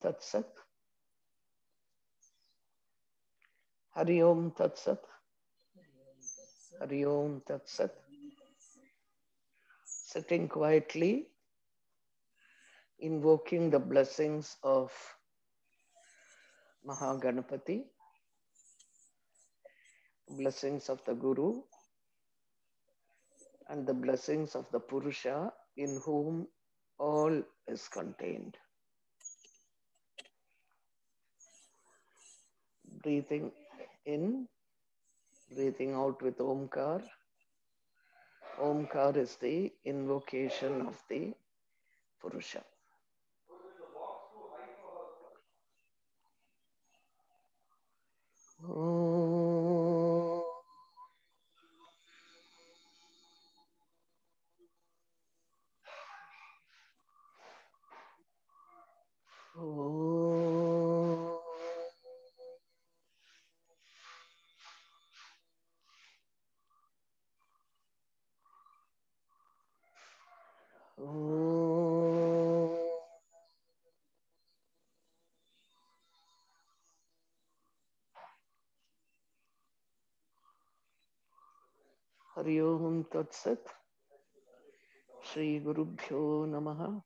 Tat Sat. Hari Om Tat Sat. Hari Om Tat Sat. Sitting quietly, invoking the blessings of Mahaganapati, blessings of the Guru, and the blessings of the Purusha in whom all is contained. Breathing in, breathing out with Omkar. Omkar is the invocation of the Purusha. Om. Om. Om. Hari Om Tat Sat. Shri Gurubhyo Namaha.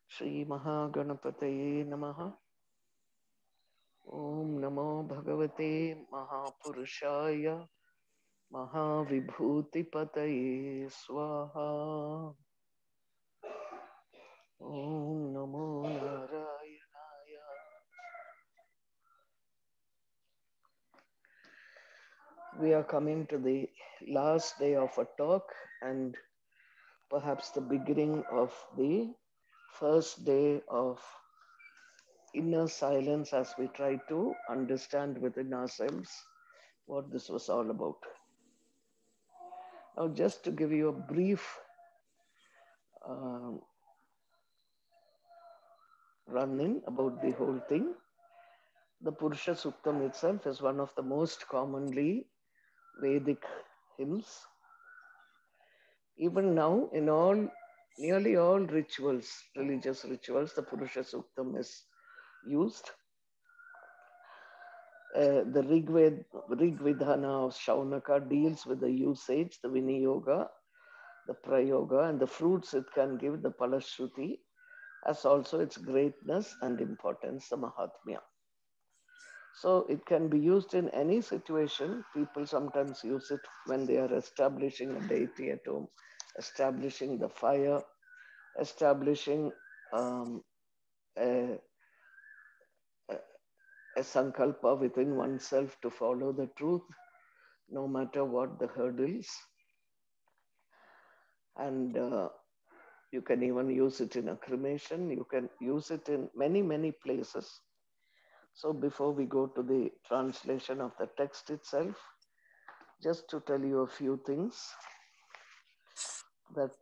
Shri Mahaganapataye Namaha. Om Namo Bhagavate Mahapurushaya Mahavibhutipataye Swaha. Om Namo Narayanaya. We are coming to the last day of a talk and perhaps the beginning of the first day of inner silence as we try to understand within ourselves what this was all about. Now, just to give you a brief run-in about the whole thing, the Purusha Suktam itself is one of the most commonly Vedic hymns. Even now, in nearly all rituals, religious rituals, the Purusha Suktam is used. The Rig Vidhana of Shaunaka deals with the usage, the Viniyoga, the Prayoga, and the fruits it can give, the Palashruti, as also its greatness and importance, the Mahatmya. So it can be used in any situation. People sometimes use it when they are establishing a deity at home, establishing the fire, establishing a sankalpa within oneself to follow the truth, no matter what the hurdles. And you can even use it in a cremation. You can use it in many, many places. So before we go to the translation of the text itself, just to tell you a few things that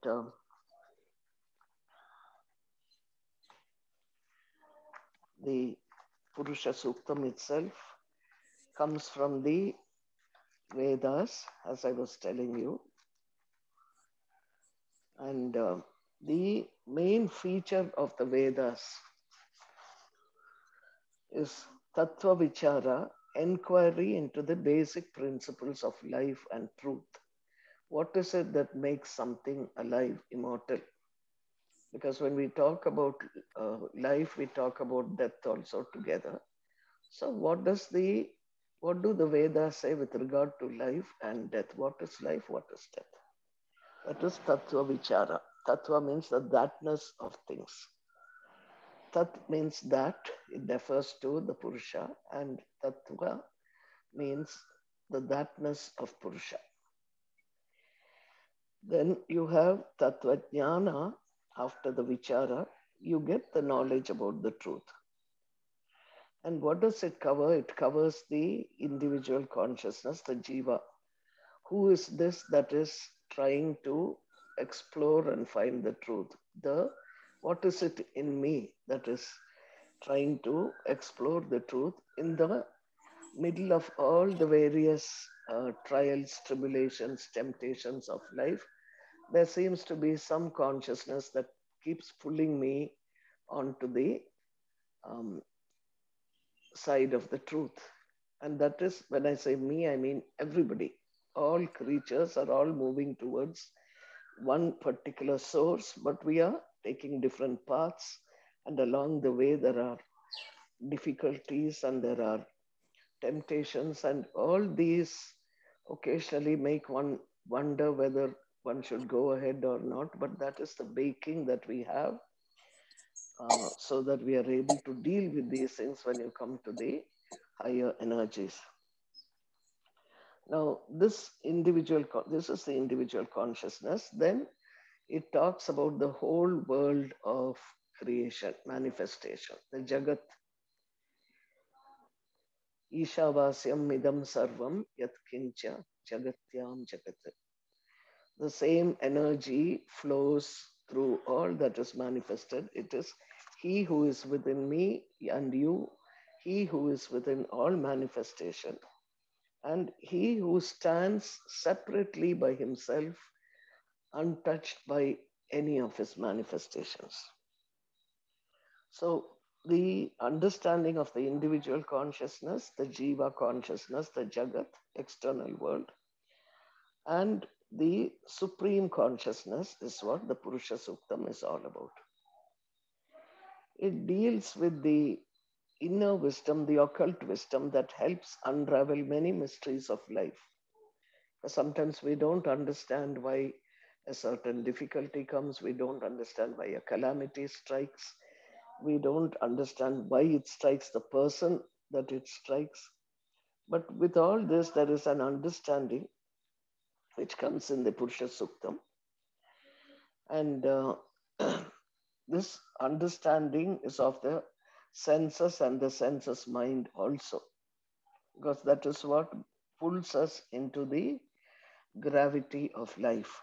the Purusha Suktam itself comes from the Vedas, as I was telling you. And the main feature of the Vedas is Tattva Vichara, inquiry into the basic principles of life and truth. What is it that makes something alive, immortal? Because when we talk about life, we talk about death also together. So what do the Vedas say with regard to life and death? What is life? What is death? That is Tattva Vichara. Tattva means the thatness of things. Tat means that, it refers to the Purusha, and Tattva means the thatness of Purusha. Then you have Tattva Jnana, after the Vichara, you get the knowledge about the truth. And what does it cover? It covers the individual consciousness, the Jiva. Who is this that is trying to explore and find the truth? What is it in me that is trying to explore the truth in the middle of all the various trials, tribulations, temptations of life? There seems to be some consciousness that keeps pulling me onto the um, side of the truth. And that is, when I say me, I mean everybody. All creatures are all moving towards one particular source, but we are taking different paths. And along the way, there are difficulties and there are temptations, and all these occasionally make one wonder whether one should go ahead or not. But that is the baking that we have, so that we are able to deal with these things when you come to the higher energies. Now, this is the individual consciousness. Then it talks about the whole world of creation, manifestation, the Jagat, Ishavasyam Midam Sarvam Yat Kincha Jagatyam Jagat. The same energy flows through all that is manifested. It is He who is within me and you, He who is within all manifestation, and He who stands separately by Himself, untouched by any of His manifestations. So, the understanding of the individual consciousness, the Jiva consciousness, the Jagat, external world, and the supreme consciousness is what the Purusha Suktam is all about. It deals with the inner wisdom, the occult wisdom that helps unravel many mysteries of life. Sometimes we don't understand why a certain difficulty comes, we don't understand why a calamity strikes, we don't understand why it strikes the person that it strikes. But with all this, there is an understanding which comes in the Purusha Suktam. And this understanding is of the senses and the senses mind also, because that is what pulls us into the gravity of life.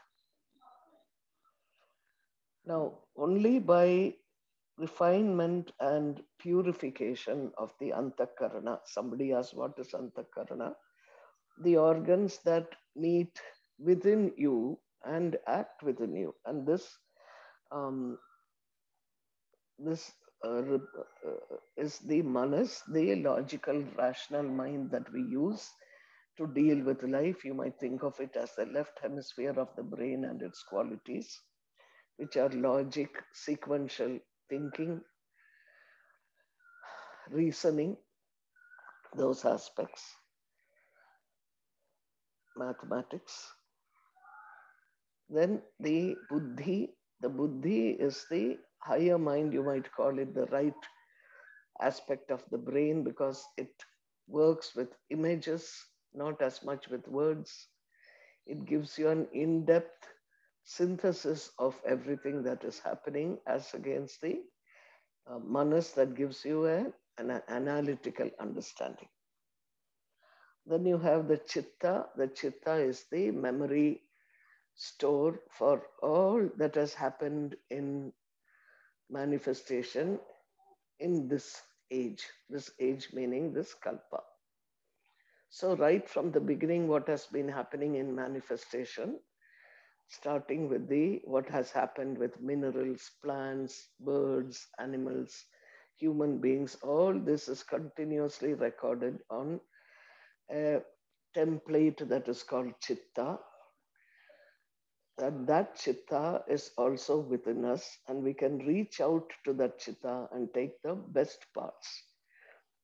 Now, only by refinement and purification of the antakarana. Somebody asked, what is antakarana? The organs that meet within you and act within you. And um, this is the manas, the logical, rational mind that we use to deal with life. You might think of it as the left hemisphere of the brain and its qualities, which are logic, sequential thinking, reasoning, those aspects, mathematics. Then the buddhi is the higher mind, you might call it the right aspect of the brain, because it works with images, not as much with words. It gives you an in-depth synthesis of everything that is happening, as against the manas that gives you an analytical understanding. Then you have the chitta. The chitta is the memory store for all that has happened in manifestation in this age meaning this kalpa. So right from the beginning, what has been happening in manifestation, starting with the what has happened with minerals, plants, birds, animals, human beings, all this is continuously recorded on a template that is called chitta. That chitta is also within us, and we can reach out to that chitta and take the best parts,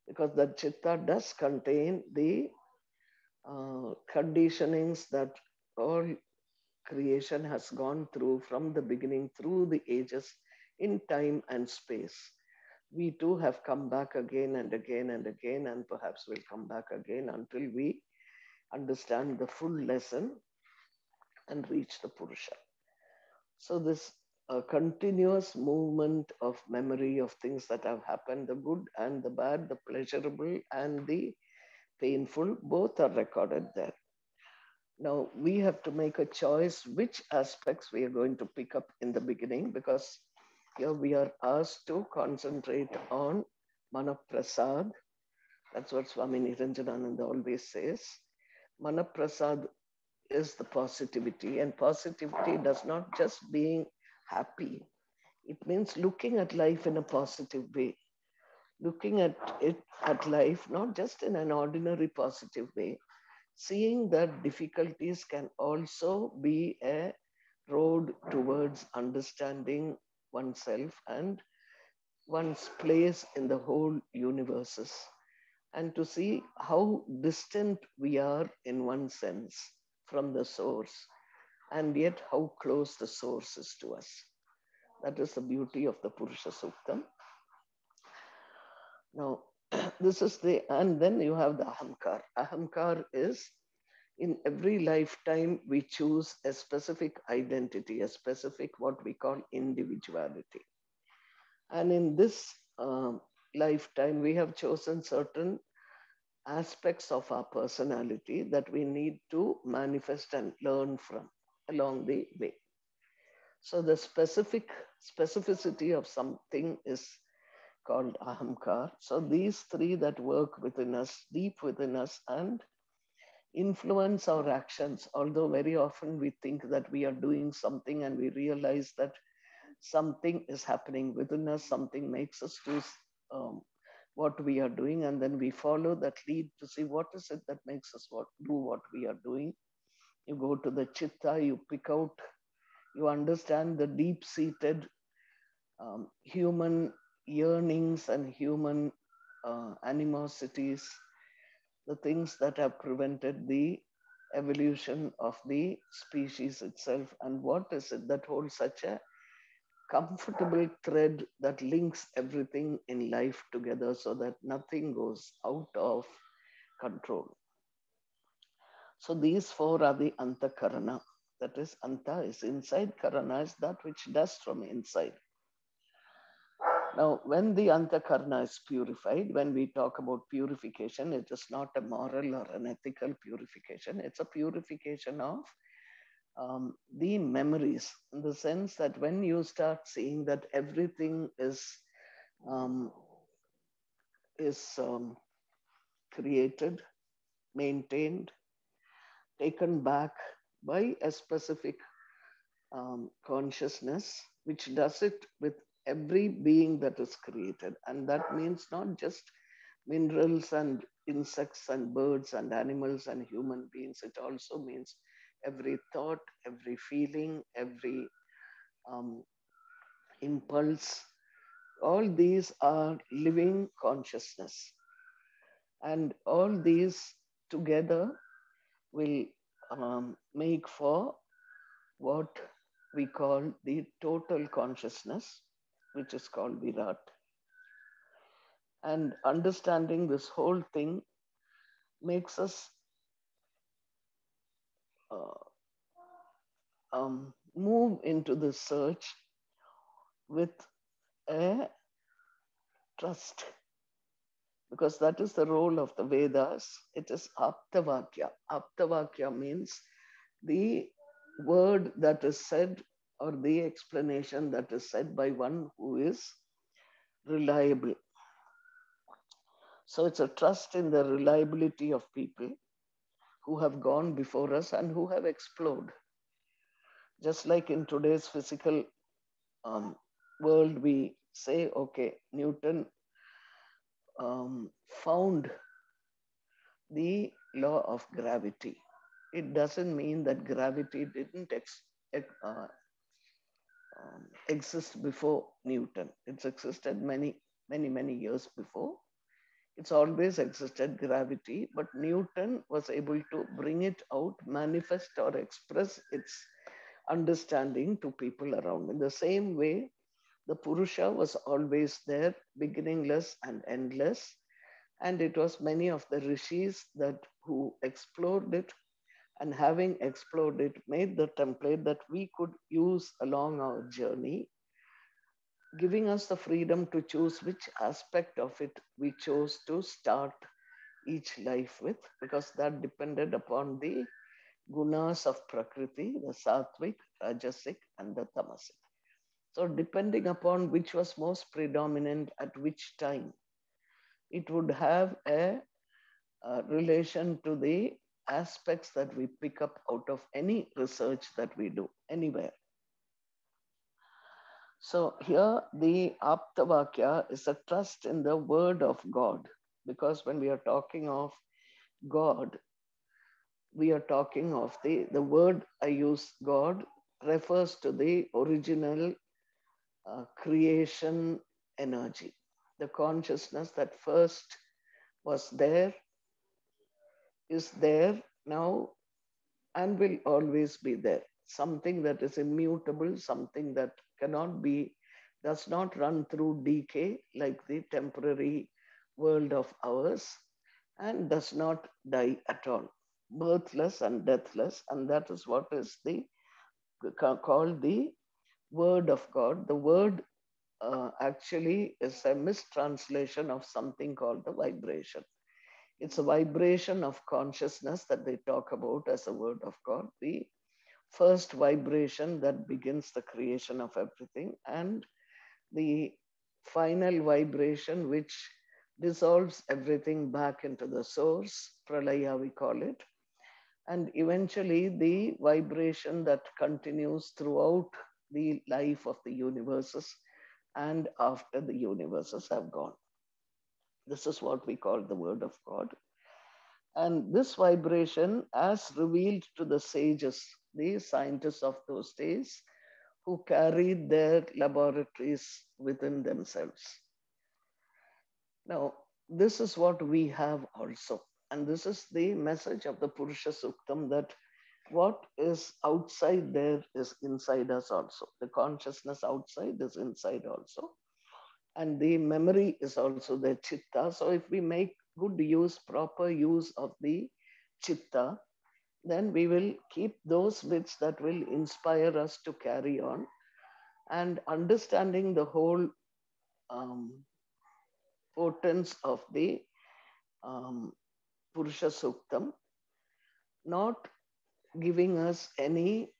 because that chitta does contain the conditionings that all creation has gone through from the beginning through the ages in time and space. We too have come back again and again and again, and perhaps we'll come back again until we understand the full lesson and reach the Purusha. So this continuous movement of memory of things that have happened, the good and the bad, the pleasurable and the painful, both are recorded there. Now we have to make a choice which aspects we are going to pick up in the beginning, because here we are asked to concentrate on Manaprasad. That's what Swami Niranjanananda always says. Manaprasad is the positivity, and positivity does not just being happy. It means looking at life in a positive way. looking at it at life not just in an ordinary positive way, seeing that difficulties can also be a road towards understanding oneself and one's place in the whole universes, and to see how distant we are in one sense from the source, and yet how close the source is to us. That is the beauty of the Purusha Suktam. Now, this is and then you have the Ahamkar. Ahamkar is in every lifetime we choose a specific identity, a specific what we call individuality. And in this lifetime, we have chosen certain aspects of our personality that we need to manifest and learn from along the way. So the specificity of something is called ahamkar. So these three that work within us, deep within us, and influence our actions. Although very often we think that we are doing something and we realize that something is happening within us, something makes us do what we are doing, and then we follow that lead to see what is it that makes us do what we are doing. You go to the chitta, you pick out, you understand the deep-seated human yearnings and human animosities, the things that have prevented the evolution of the species itself, and what is it that holds such a comfortable thread that links everything in life together so that nothing goes out of control. So these four are the antakarana. That is, anta is inside, karana is that which does from inside. Now, when the antakarana is purified, when we talk about purification, it is not a moral or an ethical purification. It's a purification of the memories, in the sense that when you start seeing that everything um, is created, maintained, taken back by a specific consciousness, which does it with every being that is created. And that means not just minerals and insects and birds and animals and human beings. It also means every thought, every feeling, every um, impulse. All these are living consciousness. And all these together will make for what we call the total consciousness, which is called Virat. And understanding this whole thing makes us move into the search with a trust, because that is the role of the Vedas. It is Aptavakya. Aptavakya means the word that is said or the explanation that is said by one who is reliable. So it's a trust in the reliability of people who have gone before us and who have explored. Just like in today's physical world, we say, okay, Newton found the law of gravity. It doesn't mean that gravity didn't exist before Newton. It's existed many years before. It's always existed, gravity, but Newton was able to bring it out, manifest or express its understanding to people around. In the same way, the Purusha was always there, beginningless and endless. And it was many of the rishis that who explored it, and having explored it, made the template that we could use along our journey, giving us the freedom to choose which aspect of it we chose to start each life with, because that depended upon the gunas of Prakriti, the sattvic, rajasic, and the tamasic. So, depending upon which was most predominant at which time, it would have a relation to the aspects that we pick up out of any research that we do anywhere. So here the Aptavakya is a trust in the word of God. Because when we are talking of God, we are talking of the word I use God refers to the original creation energy, the consciousness that first was there, is there now, and will always be there. Something that is immutable, something that cannot be, does not run through decay like the temporary world of ours, and does not die at all. Birthless and deathless, and that is what is the called the Word of God. The word actually is a mistranslation of something called the vibration. It's a vibration of consciousness that they talk about as a word of God, the first vibration that begins the creation of everything, and the final vibration which dissolves everything back into the source, pralaya we call it, and eventually the vibration that continues throughout the life of the universes and after the universes have gone. This is what we call the word of God. And this vibration, as revealed to the sages, the scientists of those days, who carried their laboratories within themselves. Now, this is what we have also. And this is the message of the Purusha Suktam, that what is outside there is inside us also. The consciousness outside is inside also. And the memory is also the chitta. So if we make good use, proper use of the chitta, then we will keep those bits that will inspire us to carry on. And understanding the whole um, potence of the um, Purusha Suktam, not giving us any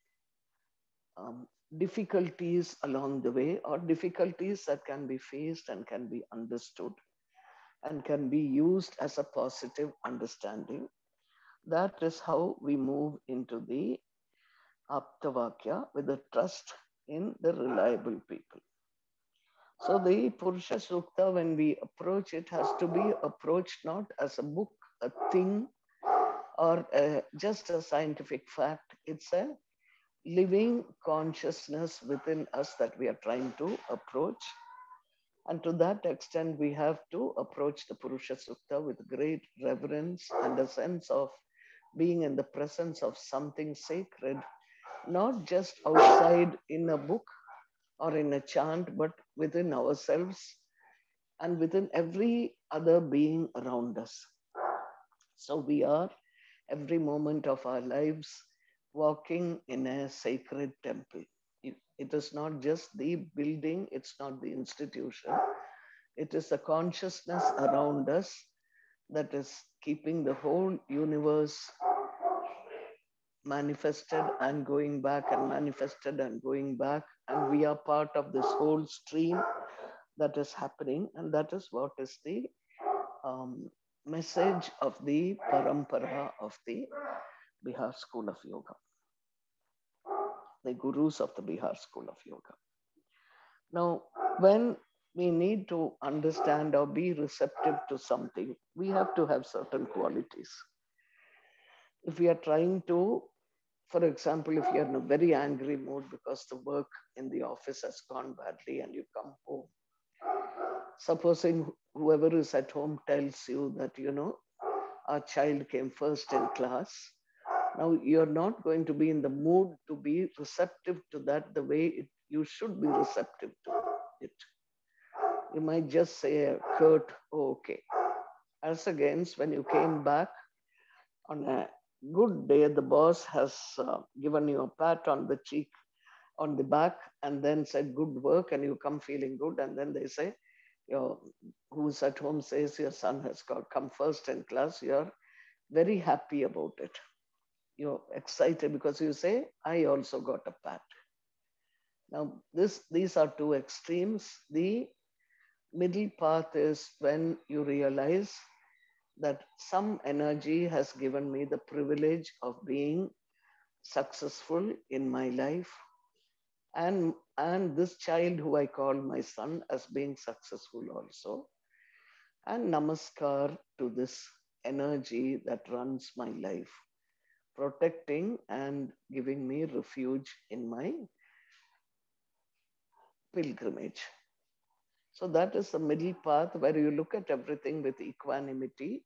um, difficulties along the way, or difficulties that can be faced and can be understood and can be used as a positive understanding. That is how we move into the Aptavakya with the trust in the reliable people. So the Purusha Sukta, when we approach it, has to be approached not as a book, a thing, or just a scientific fact. It's a living consciousness within us that we are trying to approach. And to that extent, we have to approach the Purusha Sukta with great reverence and a sense of being in the presence of something sacred, not just outside in a book or in a chant, but within ourselves and within every other being around us. So we are every moment of our lives walking in a sacred temple. It is not just the building, it's not the institution, it is the consciousness around us that is keeping the whole universe manifested and going back and manifested and going back. And we are part of this whole stream that is happening. And that is what is the um, message of the parampara of the Bihar School of Yoga, the gurus of the Bihar School of Yoga. Now, when we need to understand or be receptive to something, we have to have certain qualities. If we are trying to, for example, if you're in a very angry mood because the work in the office has gone badly and you come home, supposing whoever is at home tells you that, our child came first in class, now you're not going to be in the mood to be receptive to that the way you should be receptive to it. You might just say a curt, oh, okay. As against when you came back on a good day, the boss has given you a pat on the cheek, on the back, and then said good work, and you come feeling good, and then they say, your who's at home says your son has got come first in class, you're very happy about it. You're excited because you say, I also got a pat. Now, these are two extremes. The middle path is when you realize that some energy has given me the privilege of being successful in my life, And this child who I call my son as being successful also, and namaskar to this energy that runs my life, protecting and giving me refuge in my pilgrimage. So that is the middle path where you look at everything with equanimity,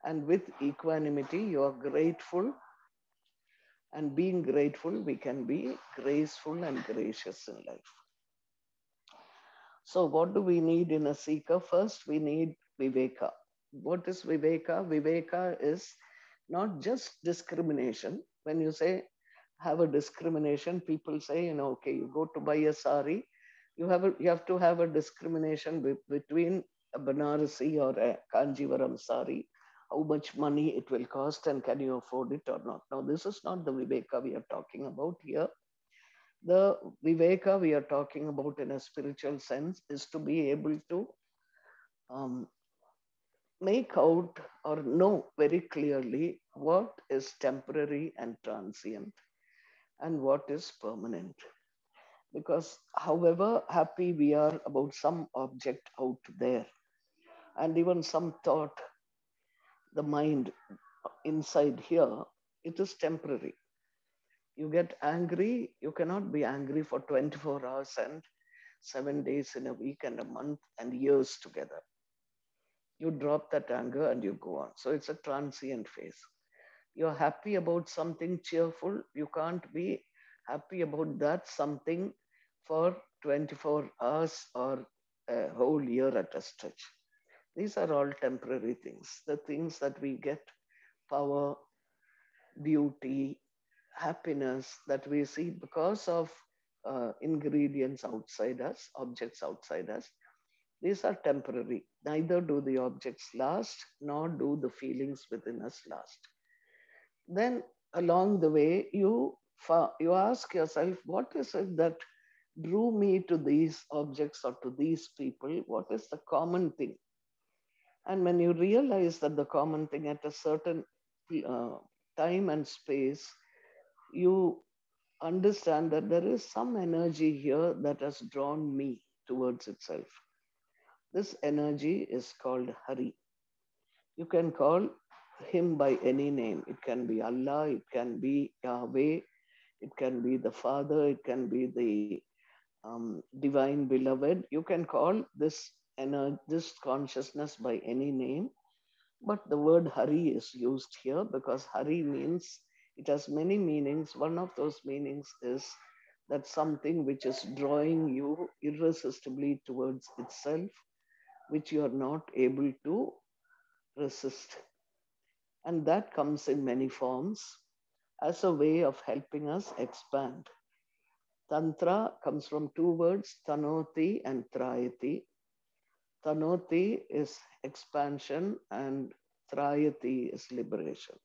and with equanimity you are grateful, and being grateful we can be graceful and gracious in life. So what do we need in a seeker? First we need viveka. What is viveka? Viveka is not just discrimination. When you say have a discrimination, people say, okay, you go to buy a sari, you have to have a discrimination between a Banarasi or a Kanjivaram sari, how much money it will cost and can you afford it or not. Now this is not the viveka we are talking about here. The viveka we are talking about in a spiritual sense is to be able to um, make out or know very clearly what is temporary and transient and what is permanent. Because however happy we are about some object out there, and even some thought, the mind inside here, it is temporary. You get angry, you cannot be angry for 24 hours and 7 days in a week and a month and years together. You drop that anger and you go on. So it's a transient phase. You're happy about something cheerful, you can't be happy about that something for 24 hours or a whole year at a stretch. These are all temporary things. The things that we get, power, beauty, happiness that we see because of ingredients outside us, objects outside us, these are temporary. Neither do the objects last, nor do the feelings within us last. Then along the way, you ask yourself, what is it that drew me to these objects or to these people? What is the common thing? And when you realize that the common thing at a certain uh, time and space, you understand that there is some energy here that has drawn me towards itself. This energy is called Hari. You can call him by any name. It can be Allah, it can be Yahweh, it can be the Father, it can be the divine beloved. You can call this consciousness by any name, but the word Hari is used here because Hari means, it has many meanings. One of those meanings is that something which is drawing you irresistibly towards itself, which you are not able to resist. And that comes in many forms as a way of helping us expand. Tantra comes from two words, tanoti and trayati. Tanoti is expansion and trayati is liberation.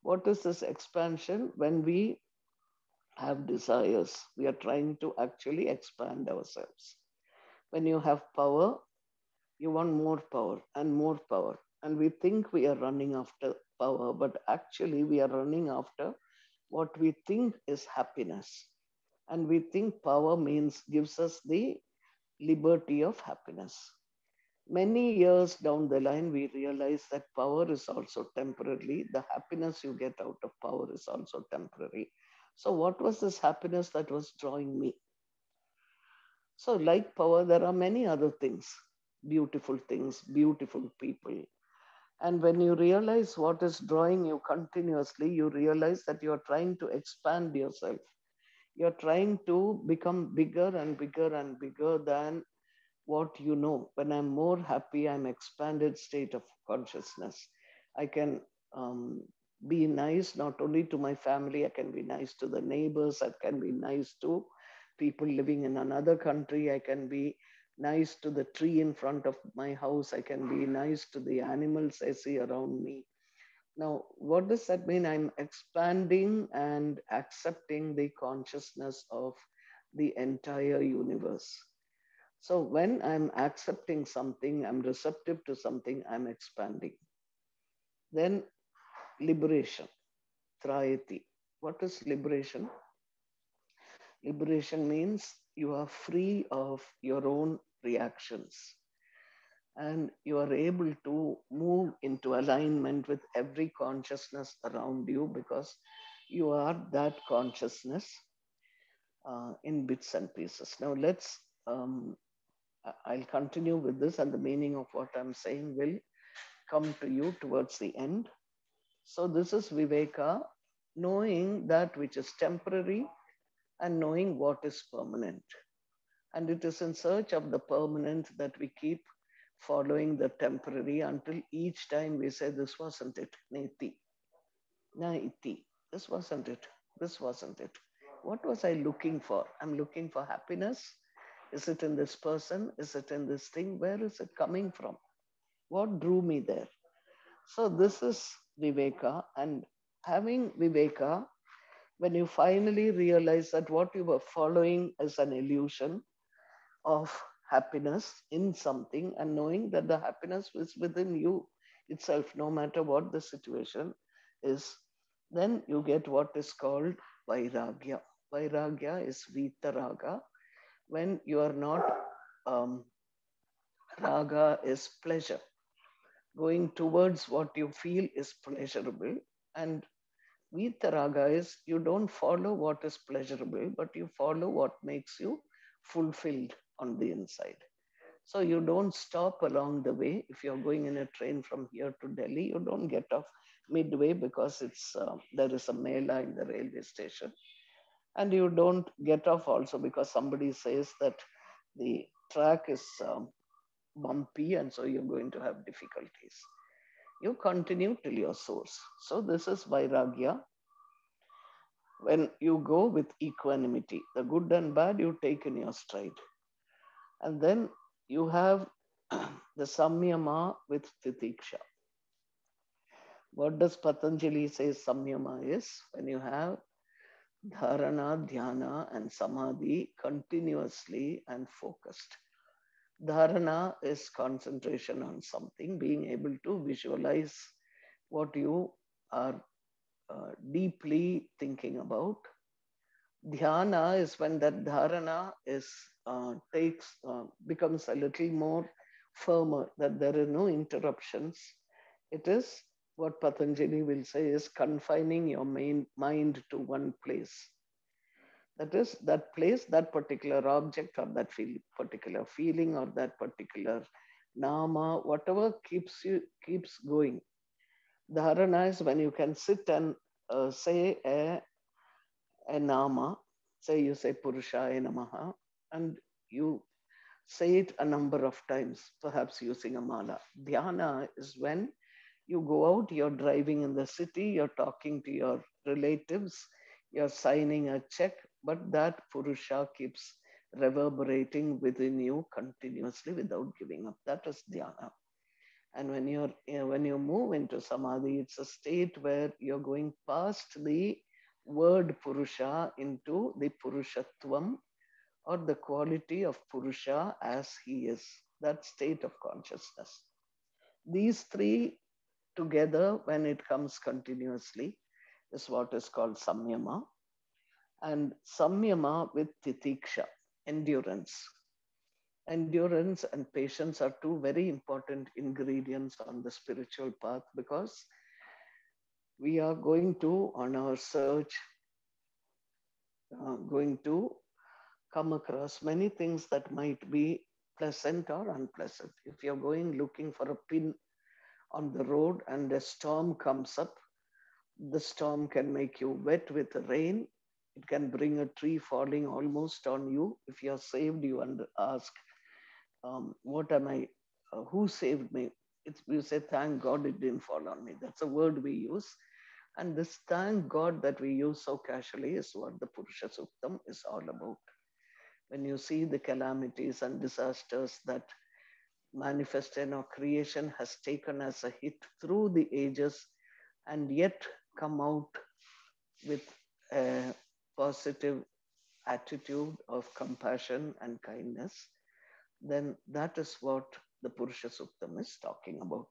What is this expansion? When we have desires, we are trying to actually expand ourselves. When you have power, you want more power and more power. And we think we are running after power, but actually we are running after what we think is happiness. And we think power means gives us the liberty of happiness. Many years down the line, we realize that power is also temporary. The happiness you get out of power is also temporary. So, what was this happiness that was drawing me? So, like power, there are many other things, beautiful people. And when you realize what is drawing you continuously, you realize that you are trying to expand yourself. You're trying to become bigger and bigger and bigger than what you know. When I'm more happy, I'm expanded state of consciousness. I can be nice not only to my family, I can be nice to the neighbors, I can be nice to people living in another country, I can be nice to the tree in front of my house, I can be nice to the animals I see around me. Now, what does that mean? I'm expanding and accepting the consciousness of the entire universe. So when I'm accepting something, I'm receptive to something, I'm expanding. Then liberation, trayati. What is liberation? Liberation means you are free of your own reactions and you are able to move into alignment with every consciousness around you because you are that consciousness in bits and pieces. Now, I'll continue with this, and the meaning of what I'm saying will come to you towards the end. So, this is Viveka, knowing that which is temporary and knowing what is permanent. And it is in search of the permanent that we keep following the temporary until each time we say, this wasn't it, Neti, Naiti, this wasn't it, this wasn't it. What was I looking for? I'm looking for happiness. Is it in this person? Is it in this thing? Where is it coming from? What drew me there? So, this is Viveka. And having Viveka, when you finally realize that what you were following is an illusion of happiness in something, and knowing that the happiness is within you itself, no matter what the situation is, then you get what is called Vairagya. Vairagya is Vitaraga. When you are not, um, raga is pleasure. Going towards what you feel is pleasurable. And Vitaraga is you don't follow what is pleasurable, but you follow what makes you fulfilled on the inside. So you don't stop along the way. If you're going in a train from here to Delhi, you don't get off midway because there is a mela in the railway station, and you don't get off also because somebody says that the track is bumpy and so you're going to have difficulties. You continue till your source. So this is Vairagya. When you go with equanimity, the good and bad you take in your stride. And then you have the Samyama with Titiksha. What does Patanjali say Samyama is? When you have dharana, dhyana, and samadhi continuously and focused. Dharana is concentration on something, being able to visualize what you are deeply thinking about. Dhyana is when that dharana is becomes a little more firmer, that there are no interruptions. It is what Patanjali will say is confining your mind to one place. That is that place, that particular object, or that particular feeling, or that particular nama, whatever keeps going. Dharana is when you can sit and say a nama, say you say Purushaya Namaha, and you say it a number of times, perhaps using a mala. Dhyana is when you go out, you're driving in the city, you're talking to your relatives, you're signing a check, but that Purusha keeps reverberating within you continuously without giving up. That is dhyana. And when you move into samadhi, it's a state where you're going past the word Purusha into the Purushatvam, or the quality of Purusha as he is, that state of consciousness. These three together, when it comes continuously, is what is called Samyama. And Samyama with Titiksha, endurance. Endurance and patience are two very important ingredients on the spiritual path, because we are going to, on our search, going to come across many things that might be pleasant or unpleasant. If you're going looking for a pin on the road and a storm comes up, the storm can make you wet with the rain. It can bring a tree falling almost on you. If you're saved, you ask, what am I, who saved me? You say, thank God it didn't fall on me. That's a word we use. And this thank God that we use so casually is what the Purusha Suktam is all about. When you see the calamities and disasters that manifest in our creation has taken as a hit through the ages and yet come out with a positive attitude of compassion and kindness, then that is what the Purusha Suktam is talking about.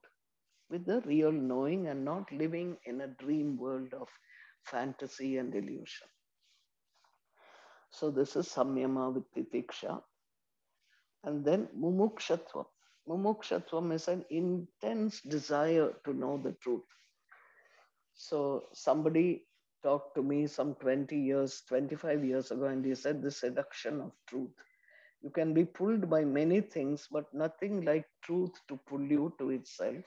With the real knowing and not living in a dream world of fantasy and illusion. So this is samyama with titiksha. And then mumukshatvam. Mumukshatvam is an intense desire to know the truth. So somebody talked to me some 20 years, 25 years ago, and he said the seduction of truth. You can be pulled by many things, but nothing like truth to pull you to itself.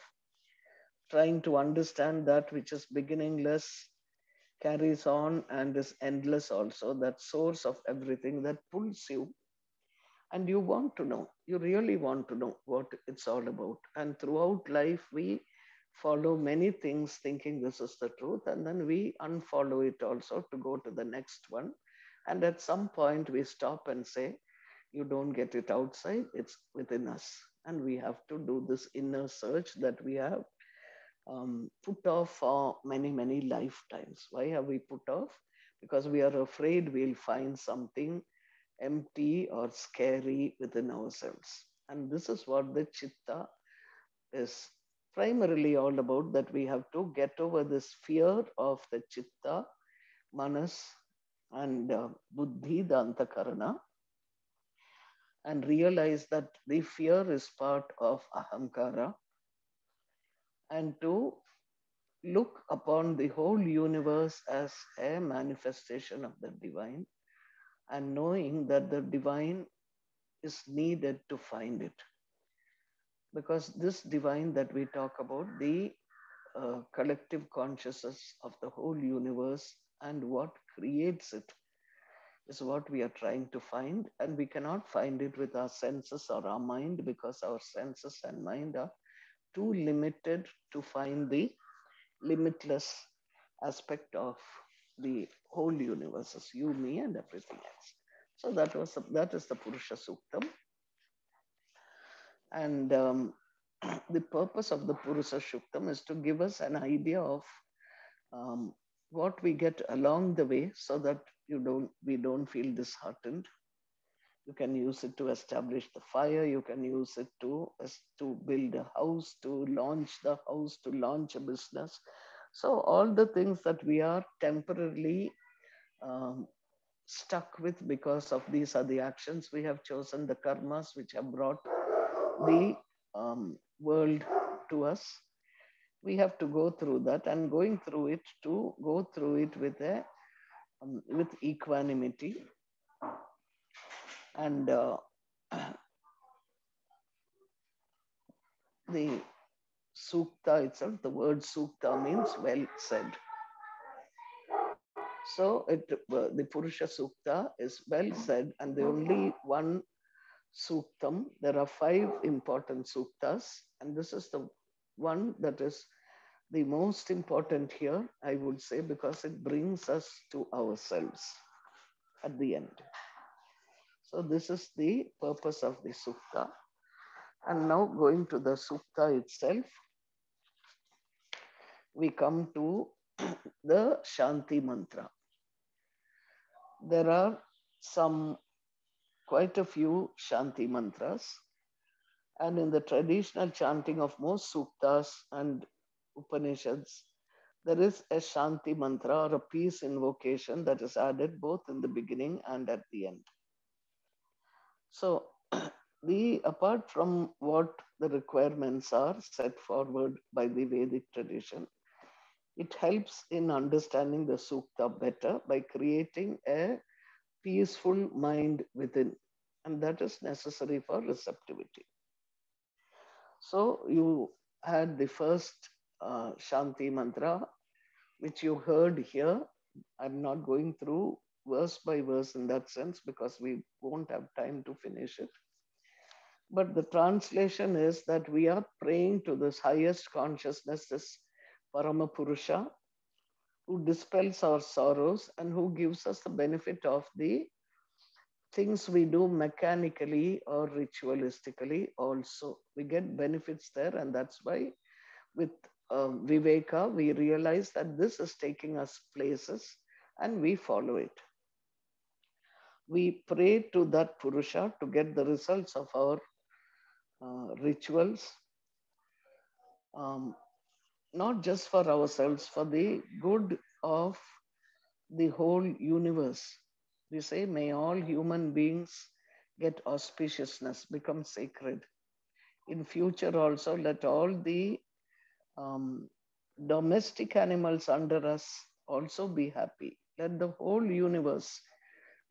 Trying to understand that which is beginningless, carries on, and is endless also, that source of everything that pulls you. And you want to know, you really want to know what it's all about. And throughout life, we follow many things thinking this is the truth, and then we unfollow it also to go to the next one. And at some point, we stop and say, you don't get it outside, it's within us. And we have to do this inner search that we have put off for many, many lifetimes. Why have we put off? Because we are afraid we'll find something empty or scary within ourselves. And this is what the chitta is primarily all about, that we have to get over this fear of the chitta, manas, and buddhi, the antakarana, and realize that the fear is part of ahankara, and to look upon the whole universe as a manifestation of the divine, and knowing that the divine is needed to find it. Because this divine that we talk about, the collective consciousness of the whole universe and what creates it, is what we are trying to find. And we cannot find it with our senses or our mind, because our senses and mind are too limited to find the limitless aspect of the whole universe, as you, me, and everything else. So that is the Purusha Suktam. And the purpose of the Purusha Suktam is to give us an idea of um, what we get along the way, so that we don't feel disheartened. You can use it to establish the fire. You can use it to build a house, to launch the house, to launch a business. So all the things that we are temporarily um, stuck with, because of these are the actions we have chosen, the karmas which have brought the world to us. We have to go through that, and going through it, to go through it with with equanimity. And the sukta itself, the word sukta means well said. So the Purusha Sukta is well said, and the only one suktam. There are 5 important suktas, and this is the one that is the most important here, I would say, because it brings us to ourselves at the end. So this is the purpose of the sukta. And now going to the sukta itself, we come to the Shanti mantra. There are quite a few Shanti mantras. And in the traditional chanting of most suktas and Upanishads, there is a Shanti mantra, or a peace invocation, that is added both in the beginning and at the end. So, apart from what the requirements are set forward by the Vedic tradition, it helps in understanding the sukta better by creating a peaceful mind within, and that is necessary for receptivity. So you had the first Shanti mantra, which you heard here. I'm not going through verse by verse in that sense, because we won't have time to finish it. But the translation is that we are praying to this highest consciousness, this Parama Purusha, who dispels our sorrows and who gives us the benefit of the things we do mechanically or ritualistically also. We get benefits there, and that's why with Viveka, we realize that this is taking us places and we follow it. We pray to that Purusha to get the results of our rituals, um, not just for ourselves, for the good of the whole universe. We say, may all human beings get auspiciousness, become sacred. In future also, let all the um, domestic animals under us also be happy. Let the whole universe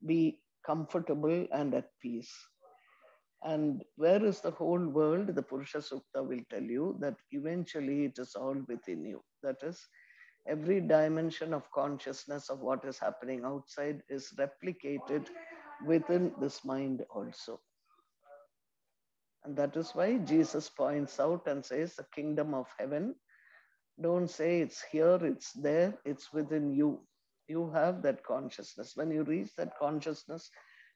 be comfortable and at peace. And where is the whole world? The Purusha Sukta will tell you that eventually it is all within you. That is, every dimension of consciousness of what is happening outside is replicated within this mind also. And that is why Jesus points out and says, the kingdom of heaven, don't say it's here, it's there, it's within you. You have that consciousness. When you reach that consciousness,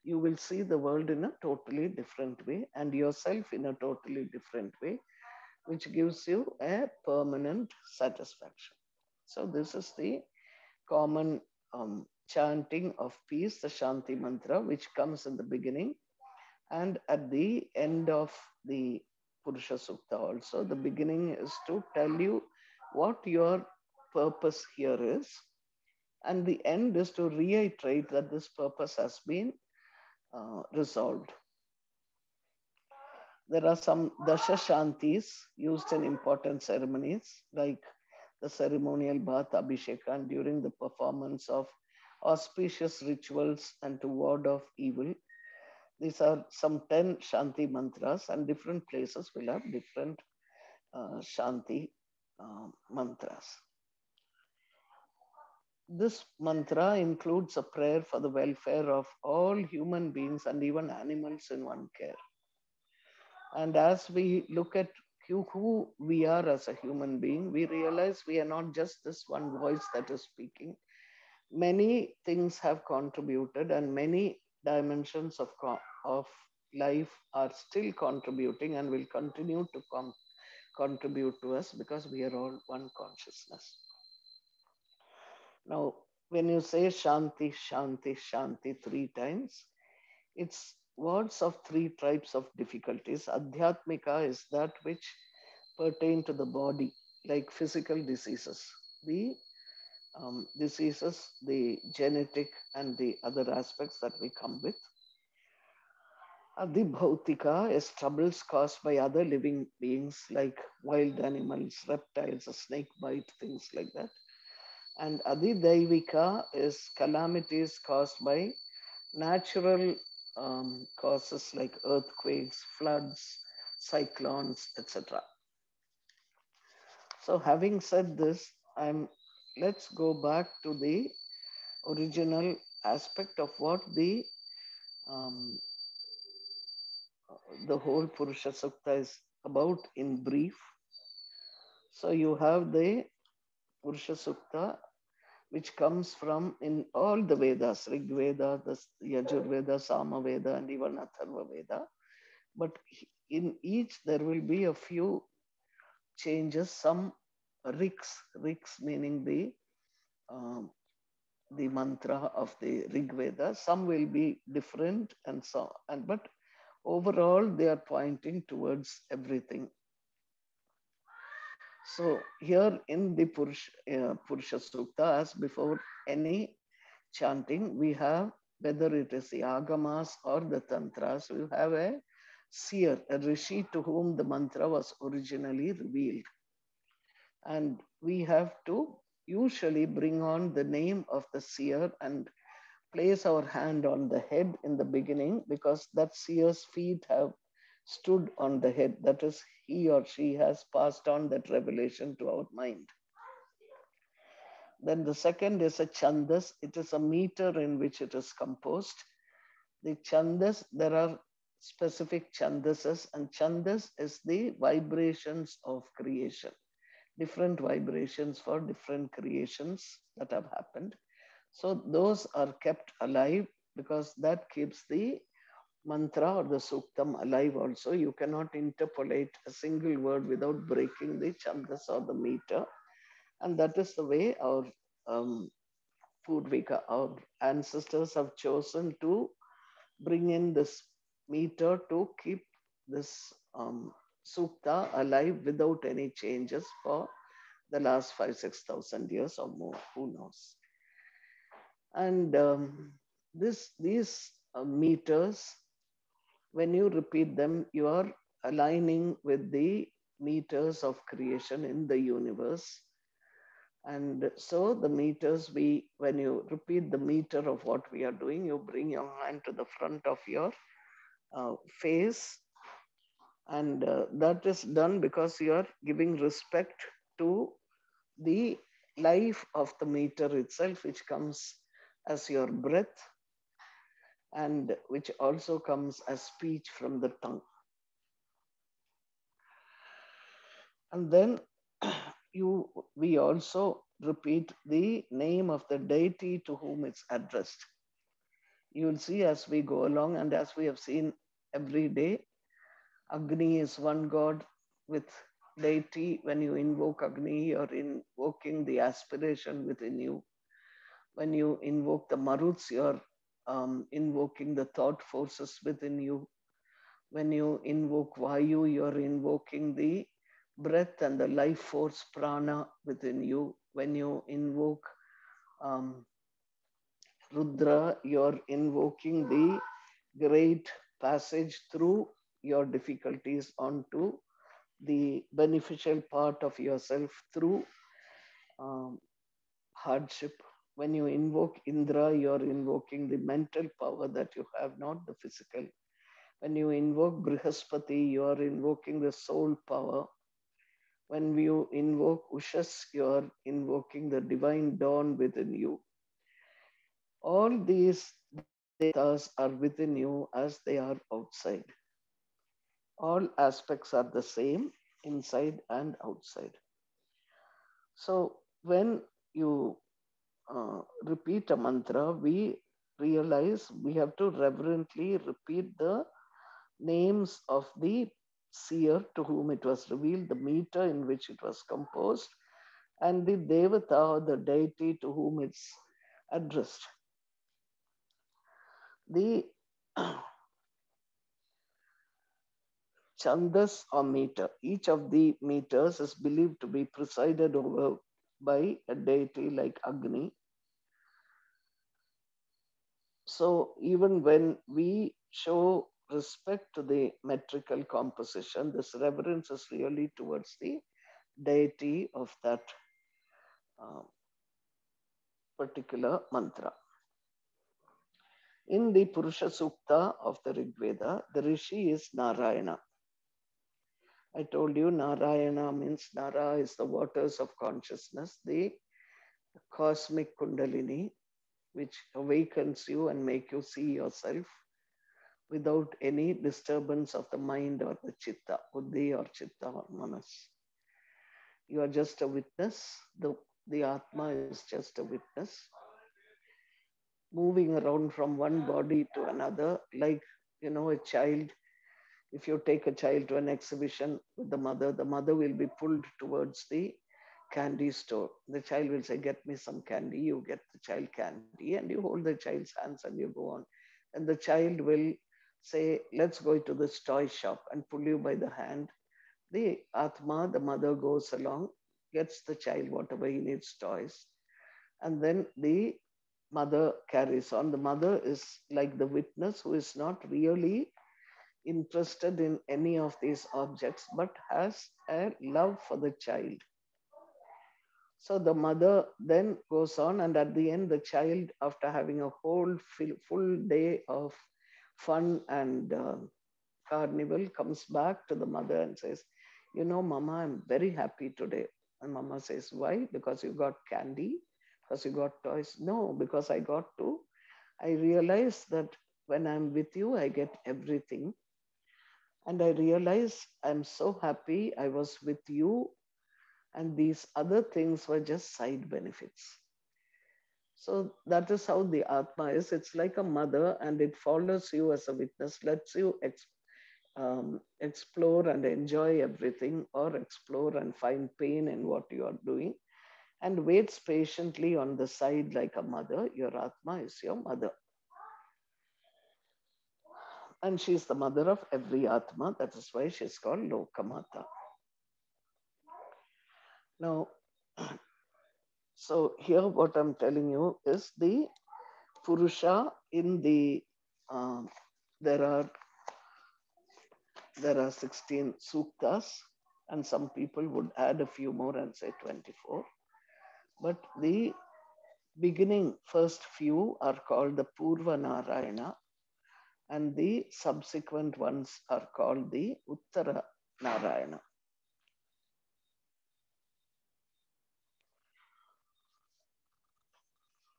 you will see the world in a totally different way and yourself in a totally different way, which gives you a permanent satisfaction. So, this is the common chanting of peace, the Shanti mantra, which comes in the beginning and at the end of the Purusha Sukta also. The beginning is to tell you what your purpose here is, and the end is to reiterate that this purpose has been resolved. There are some Dasha Shantis used in important ceremonies, like the ceremonial bath Abhisheka, and during the performance of auspicious rituals and to ward off evil. These are some 10 Shanti mantras, and different places will have different Shanti mantras. This mantra includes a prayer for the welfare of all human beings and even animals in one care. And as we look at who we are as a human being, we realize we are not just this one voice that is speaking. Many things have contributed, and many dimensions of life are still contributing and will continue to contribute to us because we are all one consciousness. Now, when you say Shanti, Shanti, Shanti 3 times, it's words of 3 types of difficulties. Adhyatmika is that which pertain to the body, like physical diseases. The diseases, the genetic and the other aspects that we come with. Adhibhautika is troubles caused by other living beings like wild animals, reptiles, a snake bite, things like that. And Adhidaivika is calamities caused by natural causes like earthquakes, floods, cyclones, etc. So, having said this, let's go back to the original aspect of what um, the whole Purusha Sukta is about in brief. So you have the Purusha Sukta, which comes from in all the Vedas, Rig Veda, the Yajurveda, Sama Veda, and even Atharva Veda. But in each there will be a few changes, some riks meaning um, the mantra of the Rig Veda. Some will be different, and so and but overall they are pointing towards everything. So here in the Purusha Sukta, as before any chanting, we have, whether it is the agamas or the tantras, we have a seer, a rishi to whom the mantra was originally revealed. And we have to usually bring on the name of the seer and place our hand on the head in the beginning, because that seer's feet have stood on the head. That is, he or she has passed on that revelation to our mind. Then the second is a chandas. It is a meter in which it is composed. The chandas, there are specific chandases, and chandas is the vibrations of creation. Different vibrations for different creations that have happened. So those are kept alive because that keeps the mantra or the suktam alive also. You cannot interpolate a single word without breaking the chandas or the meter. And that is the way our Purvika, our ancestors have chosen to bring in this meter to keep this sukta alive without any changes for the last 5,000, 6,000 years or more. Who knows? And these meters, when you repeat them, you are aligning with the meters of creation in the universe. And so the meters, when you repeat the meter of what we are doing, you bring your hand to the front of your face, and that is done because you are giving respect to the life of the meter itself, which comes as your breath and which also comes as speech from the tongue. And then we also repeat the name of the deity to whom it's addressed. You will see as we go along, and as we have seen every day, Agni is one god with deity. When you invoke Agni, you're invoking the aspiration within you. When you invoke the Maruts, you're invoking the thought forces within you. When you invoke Vayu, you're invoking the breath and the life force prana within you. When you invoke um, Rudra, you're invoking the great passage through your difficulties onto the beneficial part of yourself through um, hardship. When you invoke Indra, you're invoking the mental power that you have, not the physical. When you invoke Brihaspati, you are invoking the soul power. When you invoke Ushas, you are invoking the divine dawn within you. All these devatas are within you as they are outside. All aspects are the same inside and outside. So when you repeat a mantra, we realize we have to reverently repeat the names of the seer to whom it was revealed, the meter in which it was composed, and the devata or the deity to whom it's addressed. The chandas or meter, each of the meters is believed to be presided over by a deity like Agni. So even when we show respect to the metrical composition, this reverence is really towards the deity of that uh, particular mantra. In the Purusha Sukta of the Rig Veda, the Rishi is Narayana. I told you Narayana means Nara is the waters of consciousness, the cosmic Kundalini, which awakens you and make you see yourself without any disturbance of the mind or the chitta, buddhi or chitta or manas. You are just a witness. The Atma is just a witness, moving around from one body to another, like, a child. If you take a child to an exhibition with the mother will be pulled towards the candy store. The child will say, "Get me some candy." You get the child candy and you hold the child's hands and you go on. And the child will say, "Let's go to this toy shop," and pull you by the hand. The Atma, the mother, goes along, gets the child whatever he needs, toys, and then the mother carries on. The mother is like the witness who is not really interested in any of these objects but has a love for the child. So the mother then goes on, and at the end, the child, after having a whole full day of fun and carnival, comes back to the mother and says, Mama, I'm very happy today. And Mama says, "Why? Because you got candy? Because you got toys?" "No, because I realize that when I'm with you, I get everything. And I realize I'm so happy I was with you, and these other things were just side benefits." So that is how the Atma is. It's like a mother, and it follows you as a witness, lets you explore and enjoy everything, or explore and find pain in what you are doing, and waits patiently on the side like a mother. Your Atma is your mother. And she's the mother of every Atma. That is why she's called Lokamata. Now, so here what I'm telling you is the Purusha in the um, there are there are 16 suktas, and some people would add a few more and say 24. But the beginning first few are called the Purva Narayana, and the subsequent ones are called the Uttara Narayana.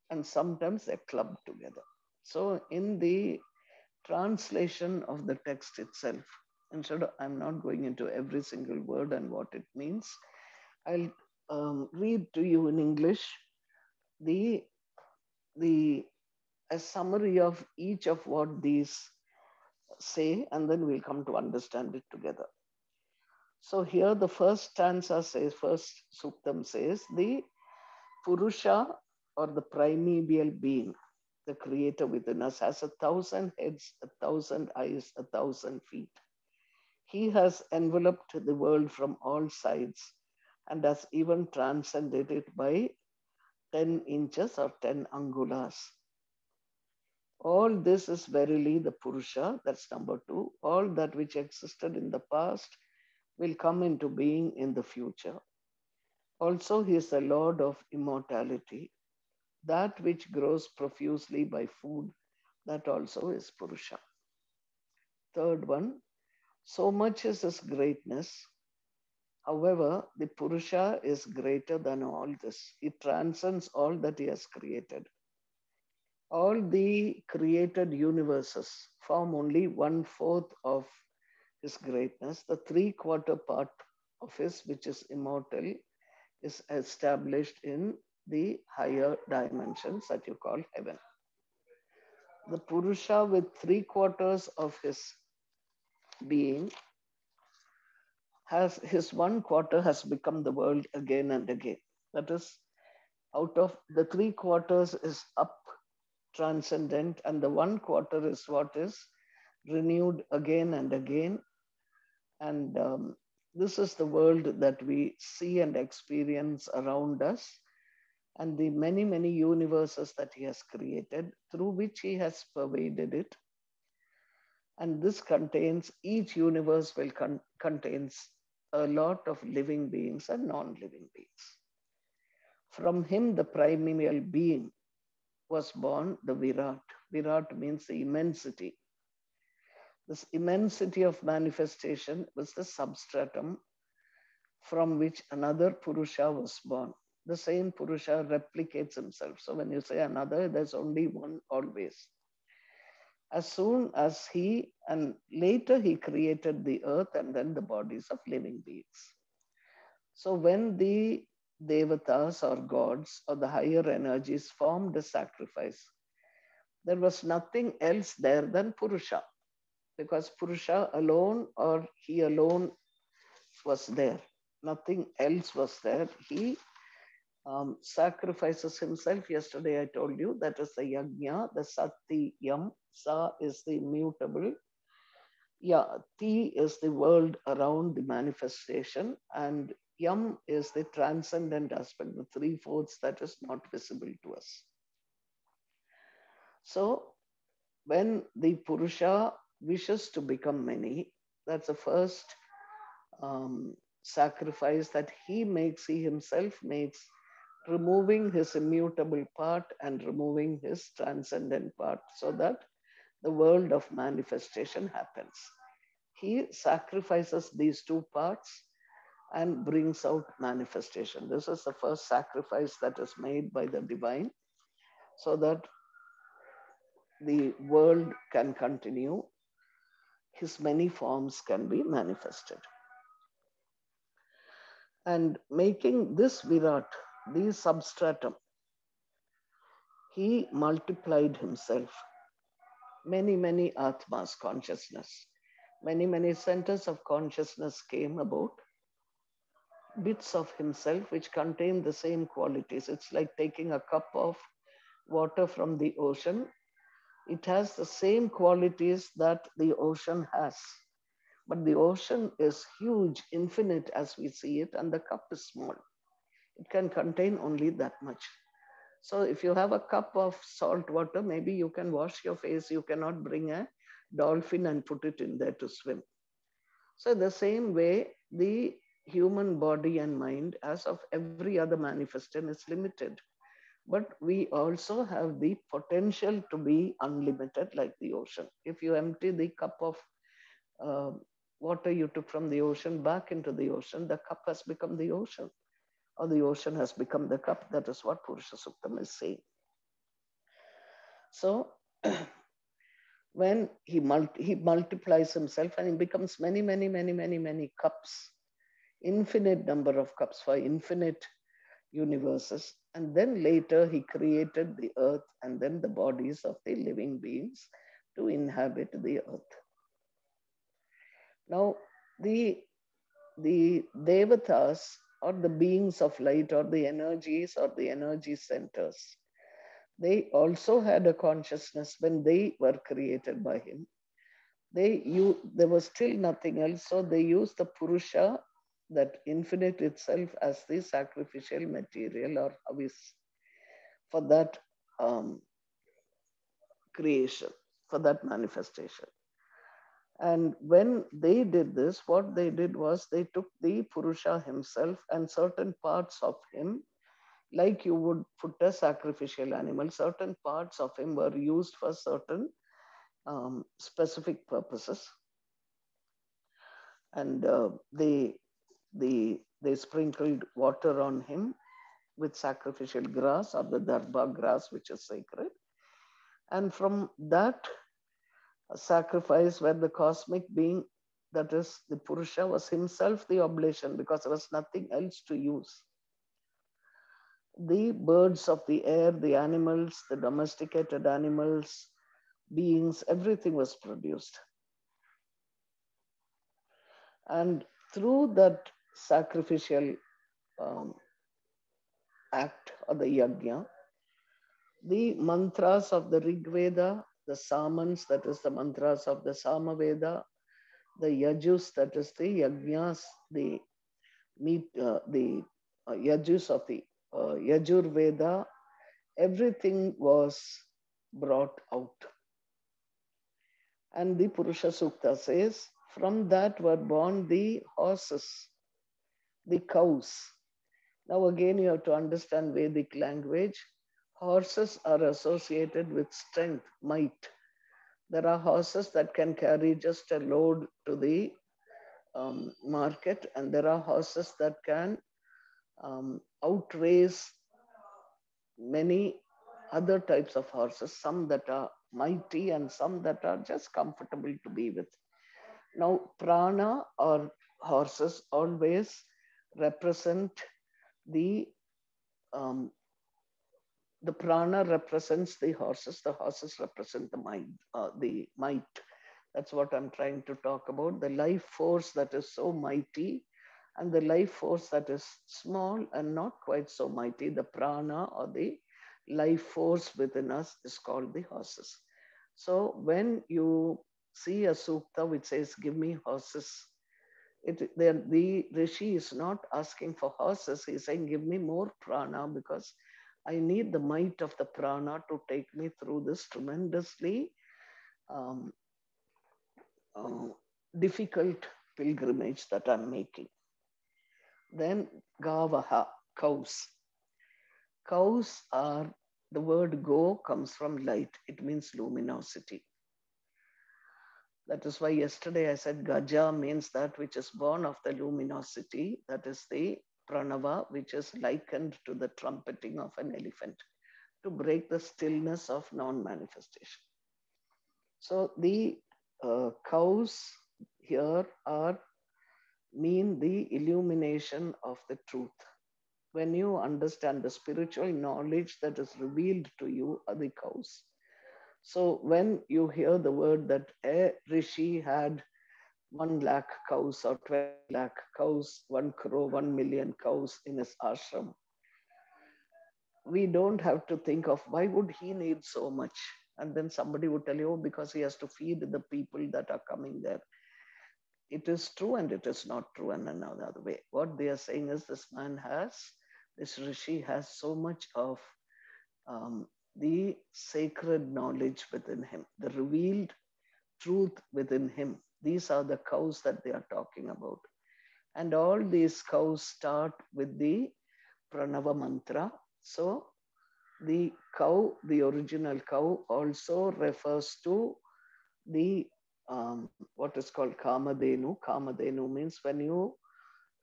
And sometimes they're clubbed together. So, in the translation of the text itself, instead of, I'm not going into every single word and what it means, I'll read to you in English the the a summary of each of what these say, and then we'll come to understand it together. So here the first stanza says, first suktam says, the Purusha or the primeval being, the creator within us, has 1,000 heads, 1,000 eyes, 1,000 feet. He has enveloped the world from all sides and has even transcended it by 10 inches or 10 angulas. All this is verily the Purusha, that's number two. All that which existed in the past will come into being in the future. Also, he is the Lord of immortality. That which grows profusely by food, that also is Purusha. Third one, so much is his greatness. However, the Purusha is greater than all this. He transcends all that he has created. All the created universes form only 1/4 of his greatness. The 3/4 part of his, which is immortal, is established in the higher dimensions that you call heaven. The Purusha, with 3/4 of his being, has his 1/4 has become the world again and again. That is, out of the 3/4 is up, transcendent, and the 1/4 is what is renewed again and again. And this is the world that we see and experience around us, and the many, many universes that he has created, through which he has pervaded it. And this contains, each universe will contains a lot of living beings and non-living beings. From him, the primeval being was born, the Virat. Virat means the immensity. This immensity of manifestation was the substratum from which another Purusha was born. The same Purusha replicates himself. So when you say another, there's only one always. As soon as he, and later he created the earth and then the bodies of living beings. So when the Devatas or gods or the higher energies formed a sacrifice, there was nothing else there than Purusha, because Purusha alone or he alone was there. Nothing else was there. He sacrifices himself. Yesterday I told you that is the yajna, the sati yam. Sa is the immutable. Yeah, ti is the world around the manifestation, and yam is the transcendent aspect, the 3/4 that is not visible to us. So when the Purusha wishes to become many, that's the first sacrifice that he himself makes, removing his immutable part and removing his transcendent part so that the world of manifestation happens. He sacrifices these two parts and brings out manifestation. This is the first sacrifice that is made by the divine so that the world can continue, his many forms can be manifested. And making this Virat, the substratum, he multiplied himself. Many, many Atmas, consciousness, many, many centers of consciousness came about, bits of himself which contain the same qualities. It's like taking a cup of water from the ocean. It has the same qualities that the ocean has. But the ocean is huge, infinite as we see it, and the cup is small. It can contain only that much. So if you have a cup of salt water, maybe you can wash your face. You cannot bring a dolphin and put it in there to swim. So the same way, the human body and mind, as of every other manifestation, is limited. But we also have the potential to be unlimited, like the ocean. If you empty the cup of uh, water you took from the ocean back into the ocean, the cup has become the ocean, or the ocean has become the cup. That is what Purusha Suktam is saying. So when he multiplies himself and he becomes many, many, many, many, many cups, infinite number of cups for infinite universes. And then later he created the earth and then the bodies of the living beings to inhabit the earth. Now, the devatas, or the beings of light, or the energies, or the energy centers, they also had a consciousness when they were created by him. There was still nothing else, so they used the Purusha, that infinite itself, as the sacrificial material or avis for that um, creation, for that manifestation. And when they did this, what they did was they took the Purusha himself and certain parts of him, like you would put a sacrificial animal, certain parts of him were used for certain specific purposes. And they sprinkled water on him with sacrificial grass, or the darba grass, which is sacred. And from that sacrifice, where the cosmic being, that is the Purusha, was himself the oblation, because there was nothing else to use. The birds of the air, the animals, the domesticated animals, beings, everything was produced. And through that sacrificial um, act, or the yajna, the mantras of the Rig Veda, the Samans, that is the mantras of the Samaveda, the Yajus, that is the Yajnas, the Yajus of the Yajur Veda, everything was brought out. And the Purusha Sukta says, from that were born the horses, the cows. Now again you have to understand Vedic language. Horses are associated with strength, might. There are horses that can carry just a load to the market, and there are horses that can outrace many other types of horses, some that are mighty and some that are just comfortable to be with. Now, prana, or horses, always represent the um, the prana represents the horses represent the mind, the might. That's what I'm trying to talk about. The life force that is so mighty, and the life force that is small and not quite so mighty, the prana, or the life force within us, is called the horses. So when you see a sukta which says, give me horses, the rishi is not asking for horses. He's saying, give me more prana, because I need the might of the prana to take me through this tremendously um, uh, difficult pilgrimage that I'm making. Then gavaha, cows. Cows are, the word go comes from light. It means luminosity. That is why yesterday I said Gaja means that which is born of the luminosity. That is the pranava, which is likened to the trumpeting of an elephant to break the stillness of non-manifestation. So the cows here are mean the illumination of the truth. When you understand the spiritual knowledge that is revealed to you are the cows. So when you hear the word that a rishi had 1 lakh cows or 20 lakh cows, 1 crore, 1 million cows in his ashram, we don't have to think of why would he need so much. And then somebody would tell you, oh, because he has to feed the people that are coming there. It is true and it is not true in another way. What they are saying is this rishi has so much of um, the sacred knowledge within him, the revealed truth within him. These are the cows that they are talking about. And all these cows start with the Pranava mantra. So the cow, the original cow, also refers to the what is called Kamadenu. Kamadenu means when you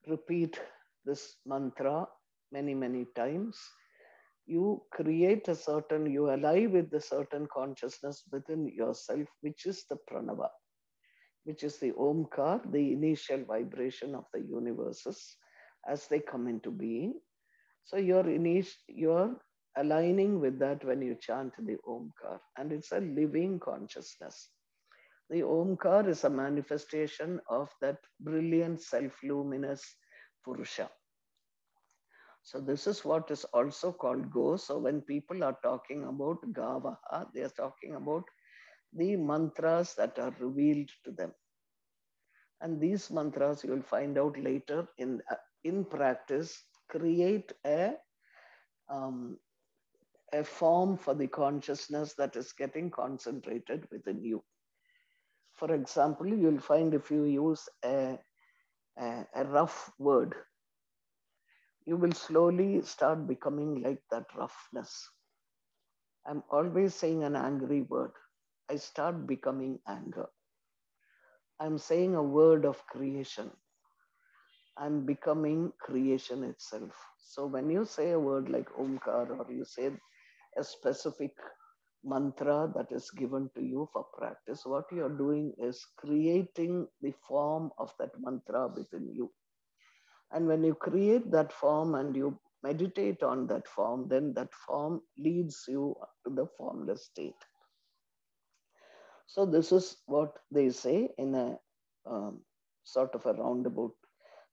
repeat this mantra many, many times, you create a certain, you ally with the certain consciousness within yourself, which is the pranava, which is the omkar, the initial vibration of the universes as they come into being. So you're aligning with that when you chant the omkar, and it's a living consciousness. The omkar is a manifestation of that brilliant self-luminous purusha. So this is what is also called go. So when people are talking about gavaha, they are talking about the mantras that are revealed to them. And these mantras you will find out later in practice create um, a form for the consciousness that is getting concentrated within you. For example, you'll find if you use a rough word, you will slowly start becoming like that roughness. I'm always saying an angry word. I start becoming anger. I'm saying a word of creation. I'm becoming creation itself. So when you say a word like Omkar, or you say a specific mantra that is given to you for practice, what you're doing is creating the form of that mantra within you. And when you create that form and you meditate on that form, then that form leads you to the formless state. So this is what they say in a sort of a roundabout,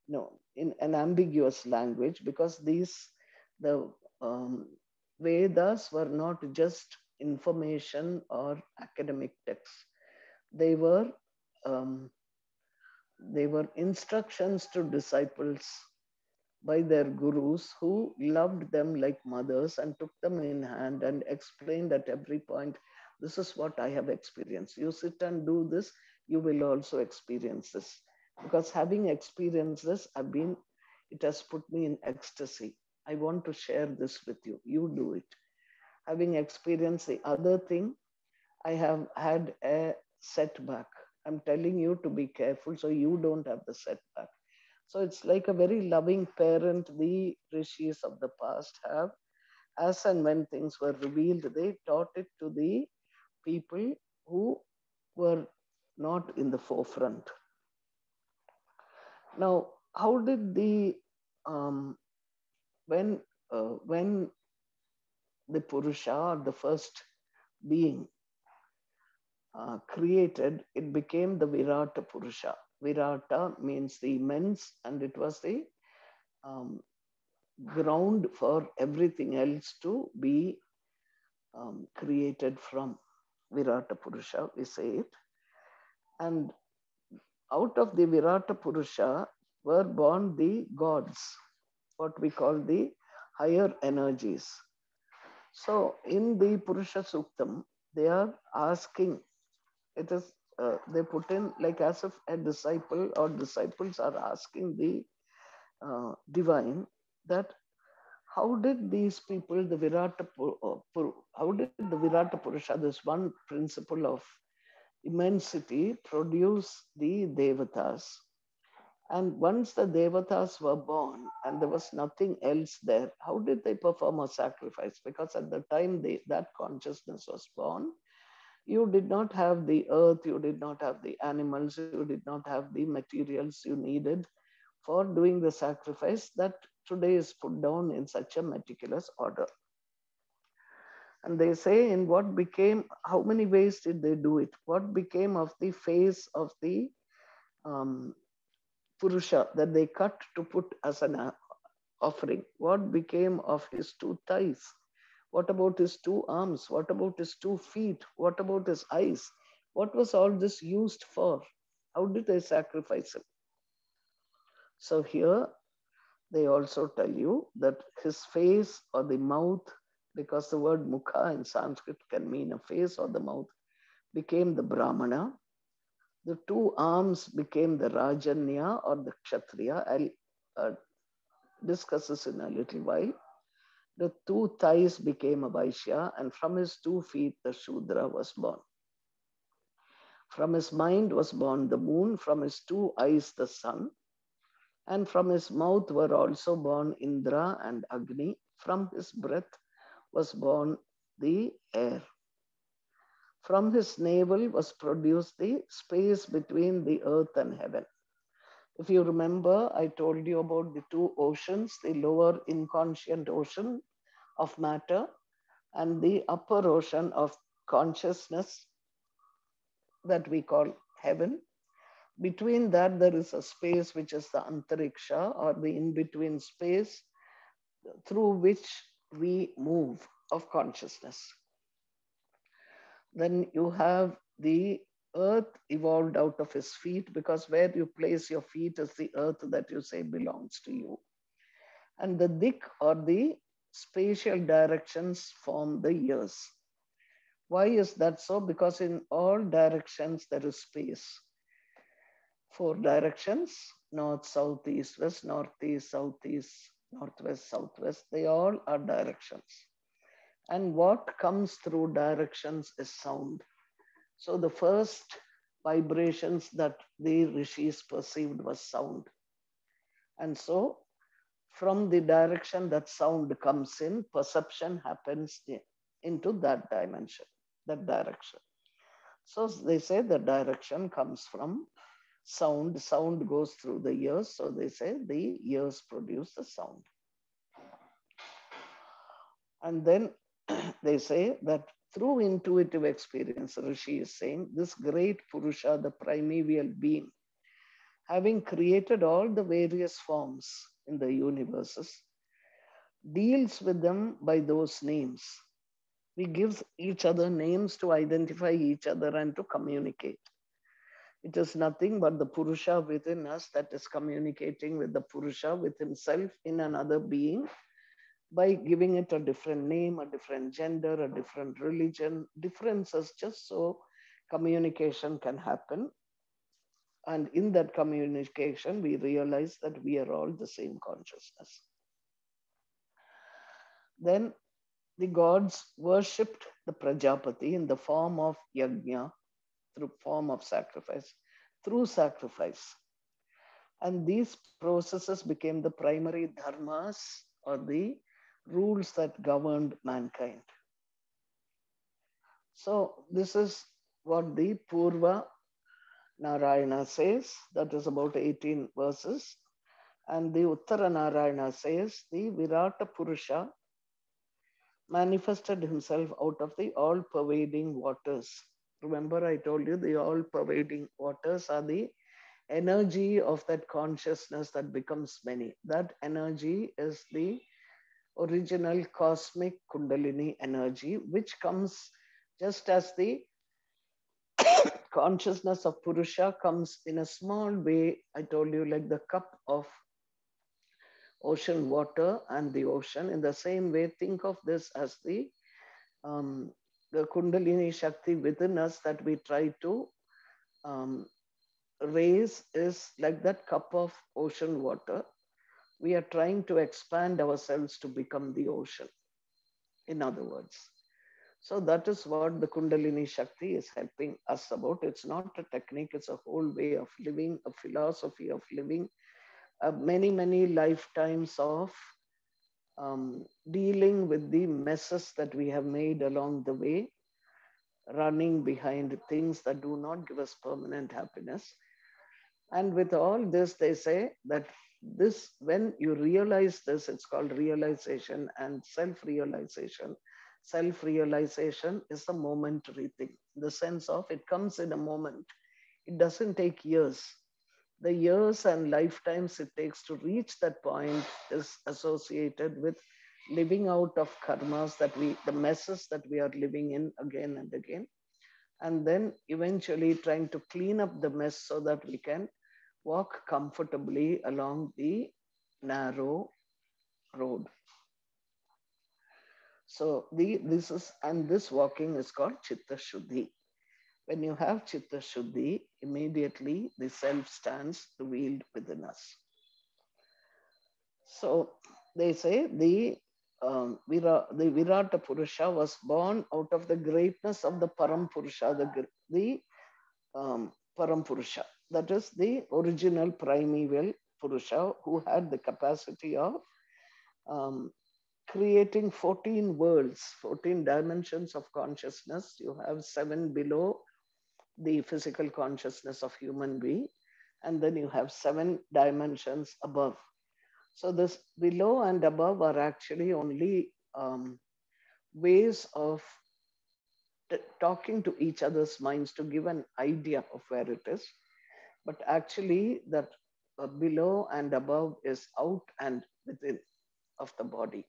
no, in an ambiguous language, because the um, Vedas were not just information or academic texts. They were um, they were instructions to disciples by their gurus who loved them like mothers and took them in hand and explained at every point, this is what I have experienced. You sit and do this, you will also experience this. Because having experienced this, it has put me in ecstasy. I want to share this with you. You do it. Having experienced the other thing, I have had a setback. I'm telling you to be careful so you don't have the setback. So it's like a very loving parent the rishis of the past have. As and when things were revealed, they taught it to the people who were not in the forefront. Now, how did um, when the Purusha, or the first being, created, it became the Virata Purusha. Virata means the immense, and it was the um, ground for everything else to be created from. Virata Purusha, we say it. And out of the Virata Purusha were born the gods, what we call the higher energies. So in the Purusha Suktam, they are asking, it is, they put in like as if a disciple or disciples are asking the divine that how did these people, the how did the Virata Purusha, this one principle of immensity, produce the Devatas? And once the Devatas were born and there was nothing else there, how did they perform a sacrifice? Because at the time that consciousness was born, you did not have the earth, you did not have the animals, you did not have the materials you needed for doing the sacrifice that today is put down in such a meticulous order. And they say, in what became, how many ways did they do it? What became of the face of the um, Purusha that they cut to put as an offering? What became of his two thighs? What about his two arms? What about his 2 feet? What about his eyes? What was all this used for? How did they sacrifice him? So here they also tell you that his face or the mouth because the word mukha in Sanskrit can mean a face or the mouth, became the Brahmana. The two arms became the Rajanya or the Kshatriya. I'll discuss this in a little while. The two thighs became a Vaishya, and from his 2 feet the Shudra was born. From his mind was born the moon, from his 2 eyes the sun, and from his mouth were also born Indra and Agni. From his breath was born the air. From his navel was produced the space between the earth and heaven. If you remember, I told you about the two oceans, the lower inconscient ocean of matter and the upper ocean of consciousness that we call heaven. Between that, there is a space which is the antariksha or the in between space through which we move of consciousness. Then you have the earth evolved out of his feet, because where you place your feet is the earth that you say belongs to you. And the dik or the spatial directions form the ears. Why is that so? Because in all directions there is space. 4 directions: north, south, east, west, northeast, southeast, northwest, southwest. They all are directions. And what comes through directions is sound. So the first vibrations that the rishis perceived was sound. And so from the direction that sound comes in, perception happens into that dimension, that direction. So they say the direction comes from sound. Sound goes through the ears. So they say the ears produce the sound. And then they say that through intuitive experience, Rishi is saying, this great Purusha, the primeval being, having created all the various forms in the universes, deals with them by those names. We give each other names to identify each other and to communicate. It is nothing but the Purusha within us that is communicating with the Purusha with himself in another being by giving it a different name, a different gender, a different religion, differences, just so communication can happen. And in that communication, we realize that we are all the same consciousness. Then the gods worshipped the Prajapati in the form of yajna, through form of sacrifice, through sacrifice. And these processes became the primary dharmas or the rules that governed mankind. So this is what the Purva Narayana says, that is about 18 verses. And the Uttara Narayana says, the Virata Purusha manifested himself out of the all-pervading waters. Remember, I told you the all-pervading waters are the energy of that consciousness that becomes many. That energy is the original cosmic Kundalini energy, which comes just as the consciousness of Purusha comes in a small way. I told you, like the cup of ocean water and the ocean. In the same way, think of this as the Kundalini Shakti within us that we try to um, raise is like that cup of ocean water. We are trying to expand ourselves to become the ocean, in other words. So that is what the Kundalini Shakti is helping us about. It's not a technique, it's a whole way of living, a philosophy of living, many, many lifetimes of dealing with the messes that we have made along the way, running behind things that do not give us permanent happiness. And with all this, they say that this, when you realize this, it's called realization and self-realization. Self-realization is a momentary thing, the sense of it comes in a moment. It doesn't take years. The years and lifetimes it takes to reach that point is associated with living out of karmas the messes that we are living in again and again. And then eventually trying to clean up the mess so that we can walk comfortably along the narrow road. So this walking is called Chitta Shuddhi. When you have Chitta Shuddhi, immediately the self stands revealed within us. So they say the Virata Purusha was born out of the greatness of the Param Purusha, the Param Purusha. That is the original primeval Purusha who had the capacity of um, creating 14 worlds, 14 dimensions of consciousness. You have seven below the physical consciousness of human being, and then you have seven dimensions above. So this below and above are actually only ways of talking to each other's minds to give an idea of where it is. But actually, that below and above is out and within of the body.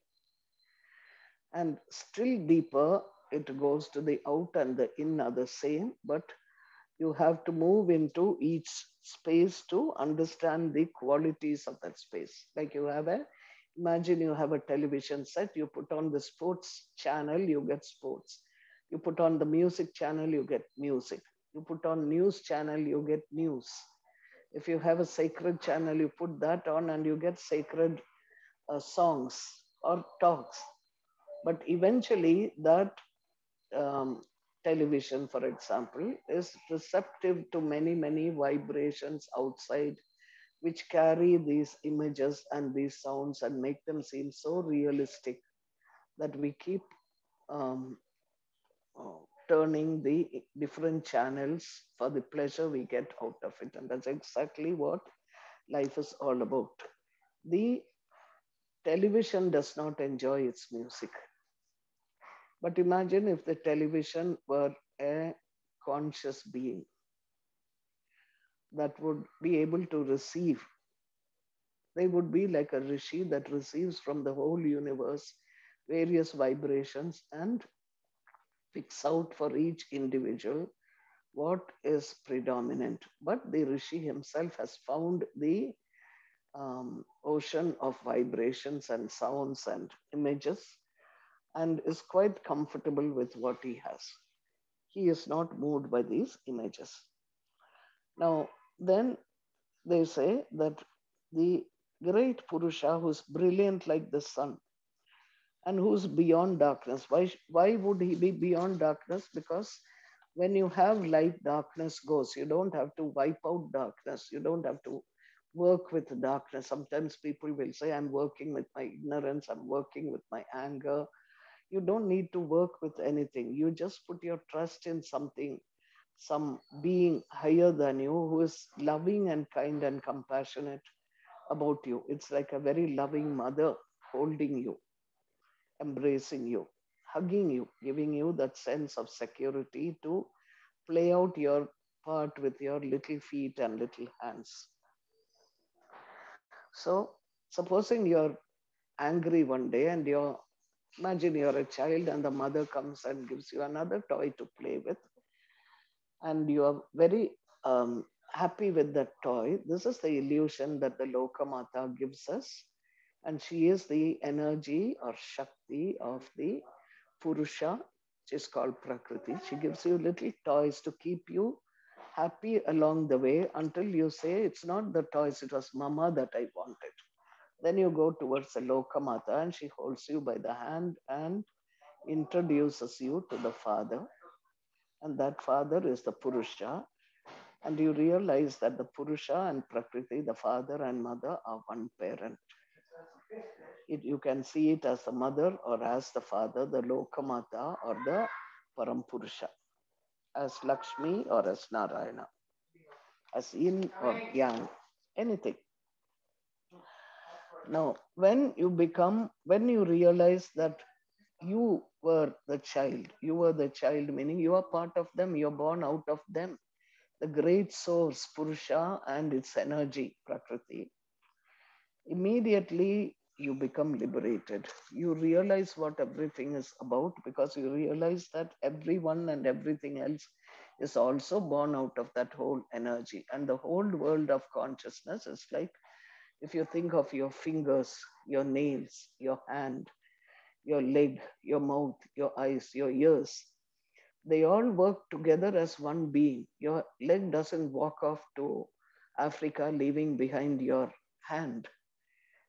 And still deeper, it goes to the out and the in are the same, but you have to move into each space to understand the qualities of that space. Like imagine you have a television set, you put on the sports channel, you get sports. You put on the music channel, you get music. You put on news channel, you get news. If you have a sacred channel, you put that on and you get sacred songs or talks. But eventually, that television, for example, is receptive to many, many vibrations outside, which carry these images and these sounds and make them seem so realistic that we keep um, turning the different channels for the pleasure we get out of it. And that's exactly what life is all about. The television does not enjoy its music. But imagine if the television were a conscious being that would be able to receive. They would be like a rishi that receives from the whole universe various vibrations and picks out for each individual what is predominant. But the rishi himself has found the ocean of vibrations and sounds and images and is quite comfortable with what he has. He is not moved by these images. Now, then they say that the great Purusha who's brilliant like the sun and who's beyond darkness. Why would he be beyond darkness? Because when you have light, darkness goes. You don't have to wipe out darkness. You don't have to work with darkness. Sometimes people will say, I'm working with my ignorance, I'm working with my anger. You don't need to work with anything. You just put your trust in something, some being higher than you who is loving and kind and compassionate about you. It's like a very loving mother holding you, embracing you, hugging you, giving you that sense of security to play out your part with your little feet and little hands. So, supposing you're angry one day and imagine you're a child and the mother comes and gives you another toy to play with, and you are very happy with that toy. This is the illusion that the Lokamata gives us. And she is the energy or Shakti of the Purusha, which is called Prakriti. She gives you little toys to keep you happy along the way until you say, it's not the toys, it was Mama that I wanted. Then you go towards the Lokamata and she holds you by the hand and introduces you to the father. And that father is the Purusha. And you realize that the Purusha and Prakriti, the father and mother, are one parent. You can see it as the mother or as the father, the Lokamata or the Parampurusha, as Lakshmi or as Narayana, as yin or yang, anything. Now, when you realize that you were the child, meaning you are part of them, you're born out of them, the great source, Purusha, and its energy, Prakriti, immediately you become liberated. You realize what everything is about because you realize that everyone and everything else is also born out of that whole energy. And the whole world of consciousness is like if you think of your fingers, your nails, your hand, your leg, your mouth, your eyes, your ears. They all work together as one being. Your leg doesn't walk off to Africa leaving behind your hand.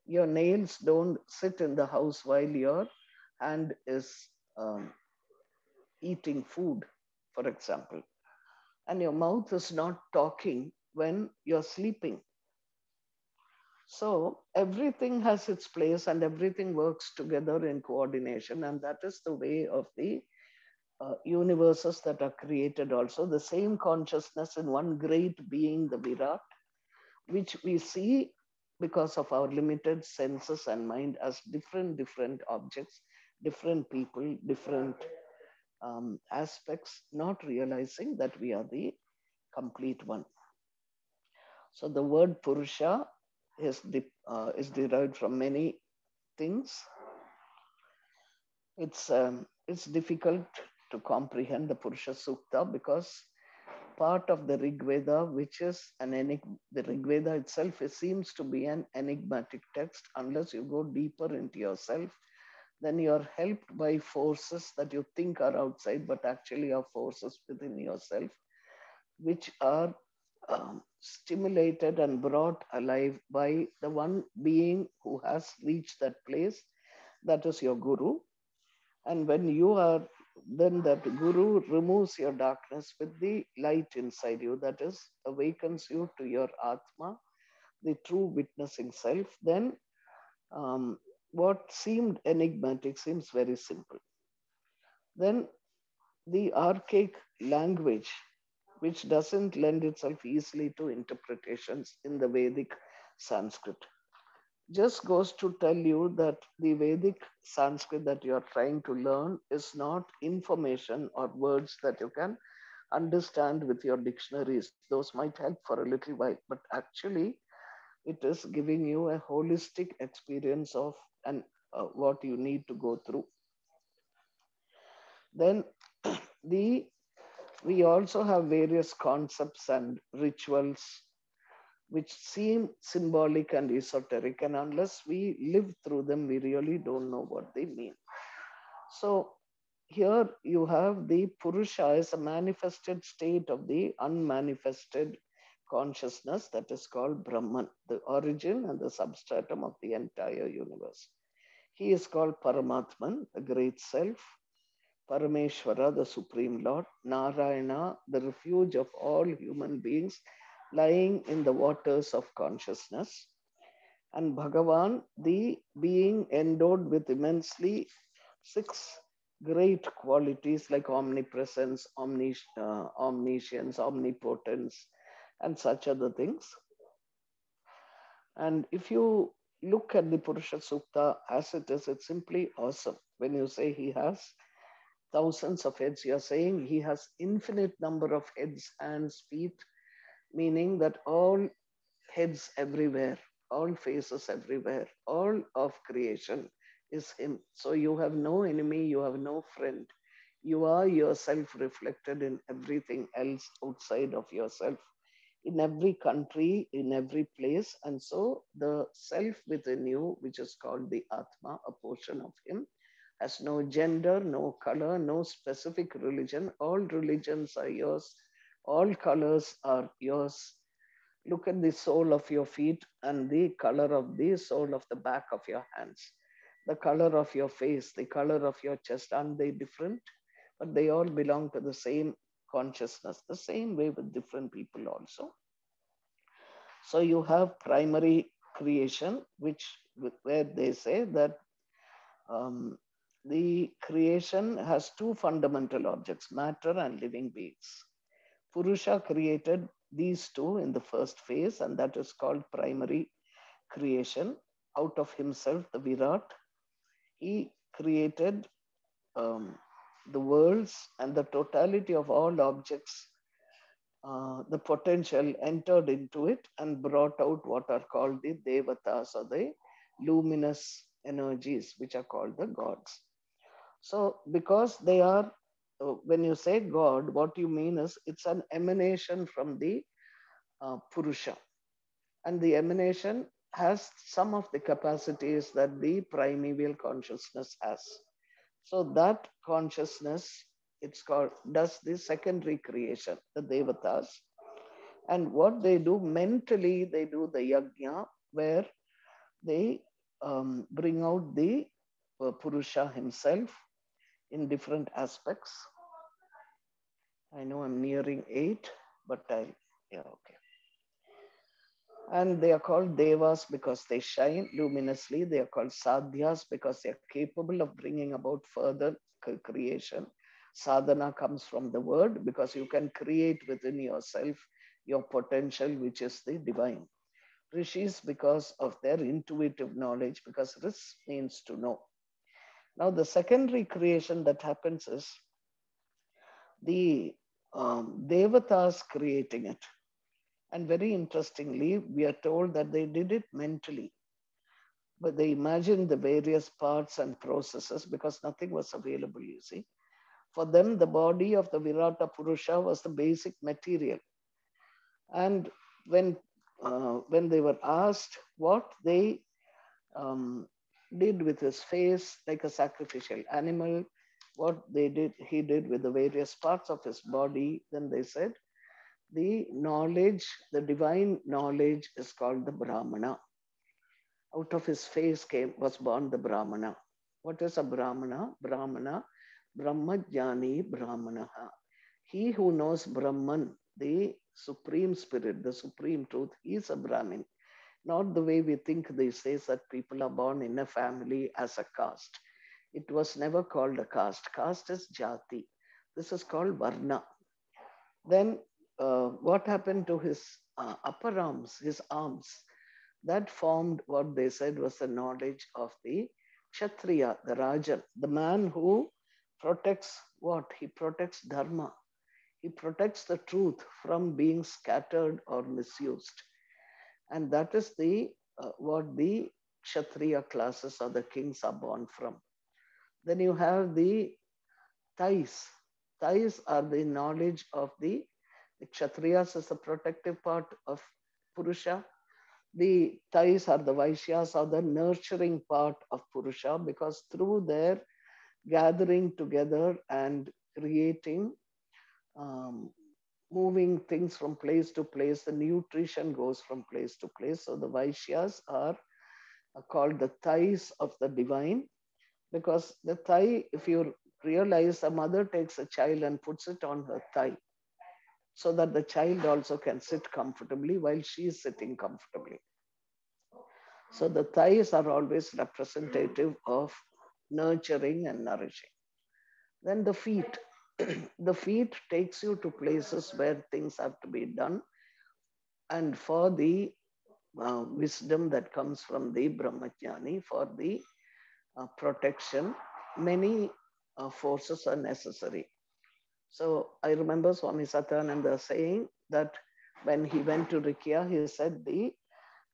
Your nails don't sit in the house while your hand is um, eating food, for example. And your mouth is not talking when you're sleeping. So everything has its place and everything works together in coordination. And that is the way of the universes that are created also. The same consciousness in one great being, the Virat, which we see because of our limited senses and mind as different objects, different people, different aspects, not realizing that we are the complete one. So the word Purusha is derived from many things. It's difficult to comprehend the Purusha Sukta because part of the Rig Veda, which is the Rig Veda itself seems to be an enigmatic text. Unless you go deeper into yourself, then you are helped by forces that you think are outside, but actually are forces within yourself, which are stimulated and brought alive by the one being who has reached that place. That is your Guru. And when you are, then that Guru removes your darkness with the light inside you, that is, awakens you to your Atma, the true witnessing self. Then what seemed enigmatic seems very simple. Then the archaic language, which doesn't lend itself easily to interpretations in the Vedic Sanskrit, just goes to tell you that the Vedic Sanskrit that you are trying to learn is not information or words that you can understand with your dictionaries. Those might help for a little while, but actually, it is giving you a holistic experience of and what you need to go through. Then the we also have various concepts and rituals which seem symbolic and esoteric, and unless we live through them, we really don't know what they mean. So, here you have the Purusha as a manifested state of the unmanifested consciousness that is called Brahman, the origin and the substratum of the entire universe. He is called Paramatman, the great self, Parameshwara, the Supreme Lord, Narayana, the refuge of all human beings lying in the waters of consciousness, and Bhagavan, the being endowed with immensely six great qualities like omnipresence, omniscience, omnipotence, and such other things. And if you look at the Purusha Sukta as it is, it's simply awesome. When you say he has thousands of heads, you're saying he has infinite number of heads, hands, feet, meaning that all heads everywhere, all faces everywhere, all of creation is him. So you have no enemy, you have no friend. You are yourself reflected in everything else outside of yourself, in every country, in every place. And so the self within you, which is called the Atma, a portion of him, has no gender, no color, no specific religion. All religions are yours, all colors are yours. Look at the sole of your feet and the color of the sole of the back of your hands. The color of your face, the color of your chest, aren't they different? But they all belong to the same consciousness, the same way with different people also. So you have primary creation, which where they say that um, the creation has two fundamental objects, matter and living beings. Purusha created these two in the first phase, and that is called primary creation. Out of himself, the Virat, he created the worlds and the totality of all objects. The potential entered into it and brought out what are called the Devatas, or the luminous energies, which are called the gods. So, because they are, when you say God, what you mean is it's an emanation from the Purusha. And the emanation has some of the capacities that the primeval consciousness has. So that consciousness, it's called, does the secondary creation, the devatas. And what they do mentally, they do the yajna, where they bring out the Purusha himself in different aspects. I know I'm nearing 8, but yeah, okay. And they are called devas because they shine luminously. They are called sadhyas because they are capable of bringing about further creation. Sadhana comes from the word because you can create within yourself your potential, which is the divine. Rishis because of their intuitive knowledge, because rish means to know. Now, the secondary creation that happens is the devatas creating it. And very interestingly, we are told that they did it mentally, but they imagined the various parts and processes because nothing was available, you see. For them, the body of the Virata Purusha was the basic material. And when they were asked what they um, did with his face, like a sacrificial animal, what he did with the various parts of his body, then they said, the knowledge, the divine knowledge is called the Brahmana. Out of his face was born the Brahmana. What is a Brahmana? Brahmana, Brahmajnani Brahmanaha. He who knows Brahman, the supreme spirit, the supreme truth, he is a Brahmin. Not the way we think these days that people are born in a family as a caste. It was never called a caste. Caste is jati. This is called Varna. Then what happened to his upper arms, his arms? That formed what they said was the knowledge of the Kshatriya, the Rajan, the man who protects what? He protects Dharma. He protects the truth from being scattered or misused. And that is the what the Kshatriya classes or the kings are born from. Then you have the Thais. Thais are the knowledge of the Kshatriyas is the protective part of Purusha. The Thais are the Vaishyas are the nurturing part of Purusha because through their gathering together and creating, um, moving things from place to place, the nutrition goes from place to place. So the Vaishyas are called the Thais of the divine because the thigh, if you realize, a mother takes a child and puts it on her thigh so that the child also can sit comfortably while she is sitting comfortably. So the thighs are always representative of nurturing and nourishing. Then the feet. The feet takes you to places where things have to be done. And for the wisdom that comes from the Brahmajnani, for the protection, many forces are necessary. So I remember Swami Satyananda saying that when he went to Rikya, he said the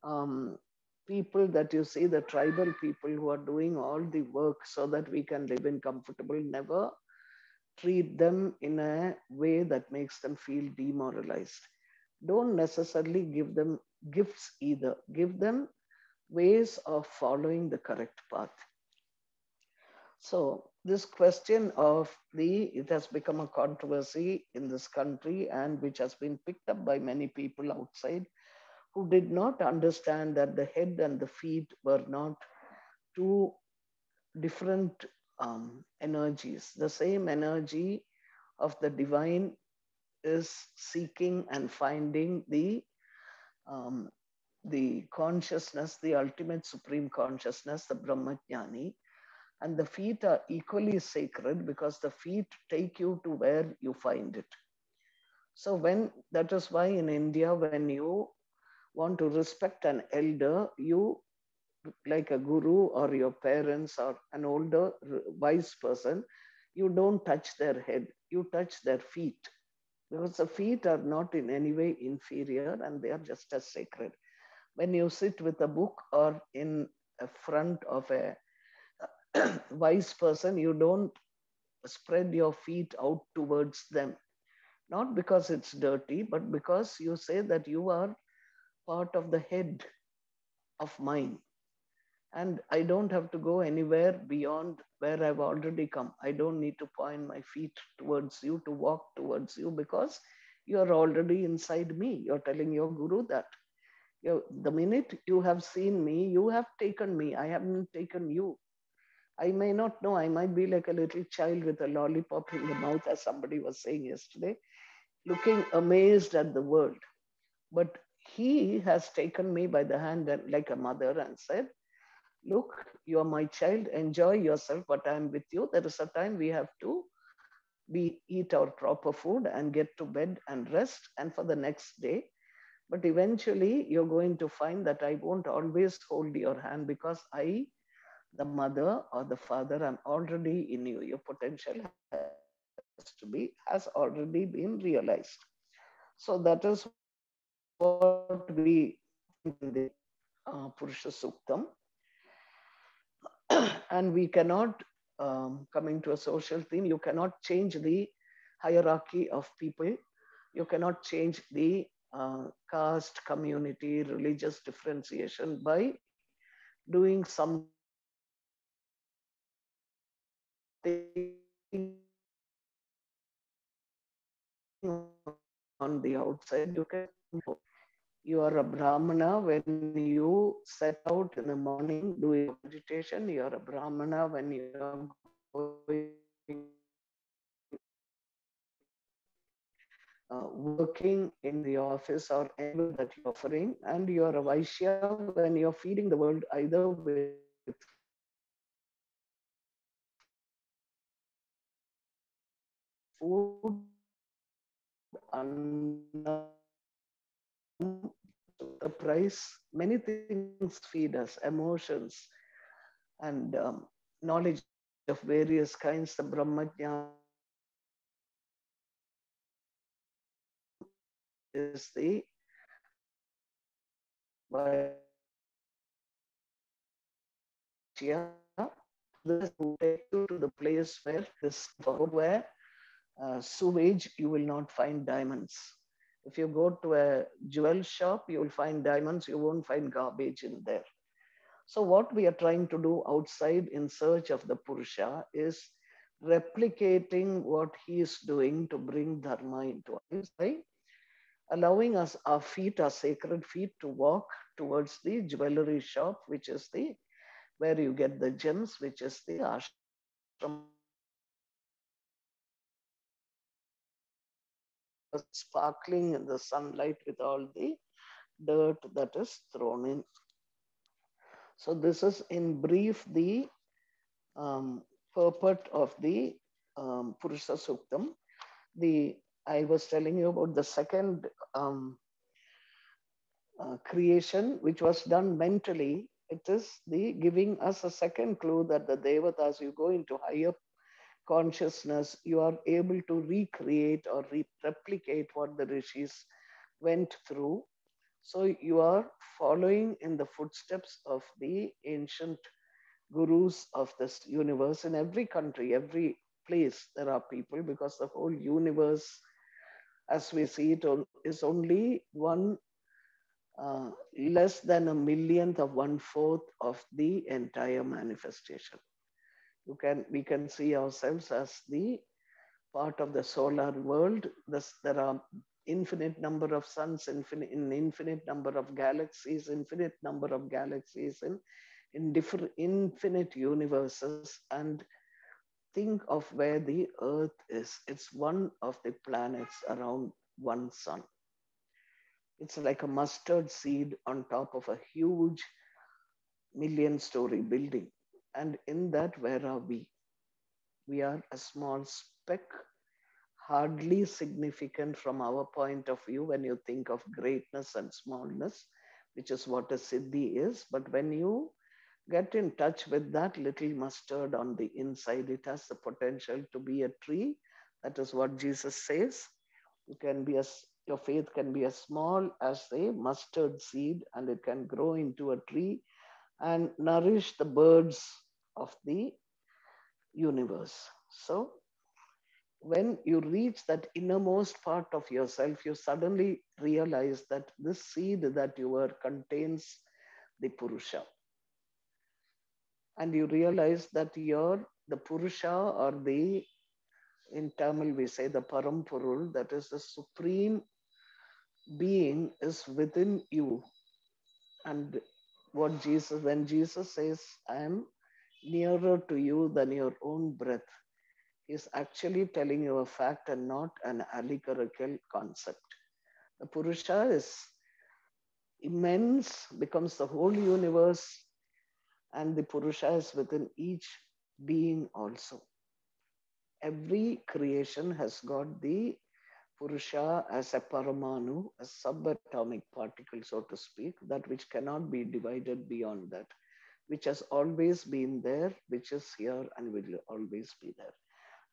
um, people that you see, the tribal people who are doing all the work so that we can live in comfortable, never treat them in a way that makes them feel demoralized. Don't necessarily give them gifts either. Give them ways of following the correct path. So this question of it has become a controversy in this country and which has been picked up by many people outside who did not understand that the head and the feet were not two different energies. The same energy of the divine is seeking and finding um, the consciousness, the ultimate supreme consciousness, the Brahmajnani. And the feet are equally sacred because the feet take you to where you find it. So that is why in India, when you want to respect an elder, you, like a guru or your parents or an older wise person, you don't touch their head, you touch their feet because the feet are not in any way inferior and they are just as sacred. When you sit with a book or in a front of a wise person, you don't spread your feet out towards them. Not because it's dirty, but because you say that you are part of the head. of mine. And I don't have to go anywhere beyond where I've already come. I don't need to point my feet towards you, to walk towards you, because you're already inside me. You're telling your guru that the minute you have seen me, you have taken me. I haven't taken you. I may not know. I might be like a little child with a lollipop in the mouth, as somebody was saying yesterday, looking amazed at the world. But he has taken me by the hand and, like a mother, and said, look, you are my child, enjoy yourself, but I'm with you. There is a time we have to eat our proper food and get to bed and rest and for the next day. But eventually you're going to find that I won't always hold your hand, because I, the mother or the father, I'm already in you. Your potential has already been realized. So that is what we find in the Purusha Suktam. And we cannot, coming to a social theme, you cannot change the hierarchy of people. You cannot change the caste, community, religious differentiation by doing something on the outside. You can You are a Brahmana when you set out in the morning doing your meditation. You are a Brahmana when you are going working in the office or anywhere that you're offering. And you are a Vaishya when you're feeding the world either with food, annam, the price, many things feed us, emotions and knowledge of various kinds, the Brahmajnana, is the Vaishya. This who takes you to the place where this where sewage, you will not find diamonds. If you go to a jewel shop, you will find diamonds, you won't find garbage in there. So, what we are trying to do outside in search of the Purusha is replicating what he is doing to bring Dharma into our lives by allowing us, our feet, our sacred feet, to walk towards the jewelry shop, which is the where you get the gems, which is the ashram sparkling in the sunlight with all the dirt that is thrown in. So, this is in brief the purport of the Purusha Suktam. The I was telling you about the second creation, which was done mentally. It is the giving us a second clue that the Devatas, you go into higher consciousness, you are able to recreate or replicate what the rishis went through. So you are following in the footsteps of the ancient gurus of this universe. In every country, every place, there are people, because the whole universe, as we see it, is only one less than a millionth of one fourth of the entire manifestation. We can see ourselves as the part of the solar world. There are infinite number of suns, infinite number of galaxies, infinite number of galaxies in different infinite universes. And think of where the Earth is. It's one of the planets around one sun. It's like a mustard seed on top of a huge million-story building. And in that, where are we? We are a small speck, hardly significant from our point of view when you think of greatness and smallness, which is what a siddhi is. But when you get in touch with that little mustard on the inside, it has the potential to be a tree. That is what Jesus says. You can be as your faith can be as small as a mustard seed, and it can grow into a tree and nourish the birds of the universe. So when you reach that innermost part of yourself, you suddenly realize that this seed that you are contains the Purusha. And you realize that the Purusha, or the, in Tamil we say the Parampurul, that is the supreme being, is within you. And when Jesus says, I am nearer to you than your own breath, he's actually telling you a fact and not an allegorical concept. The Purusha is immense, becomes the whole universe, and the Purusha is within each being also. Every creation has got the Purusha as a Paramanu, a subatomic particle, so to speak, that which cannot be divided beyond that, which has always been there, which is here and will always be there.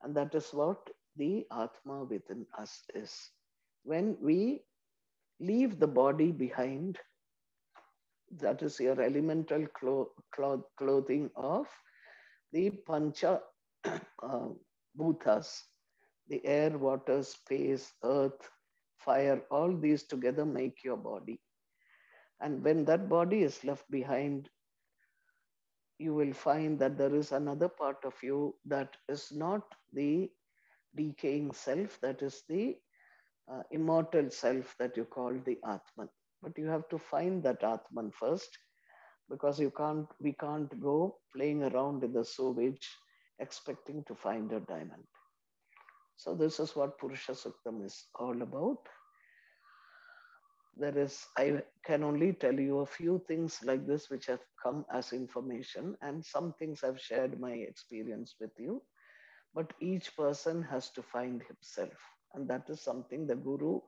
And that is what the Atma within us is. When we leave the body behind, that is your elemental clothing of the Pancha Bhutas, the air, water, space, earth, fire, all these together make your body. And when that body is left behind, you will find that there is another part of you that is not the decaying self, that is the immortal self that you call the Atman. But you have to find that Atman first, because we can't go playing around in the sewage expecting to find a diamond. So this is what Purusha Suktam is all about. I can only tell you a few things like this which have come as information, and some things I've shared my experience with you. But each person has to find himself, and that is something the Guru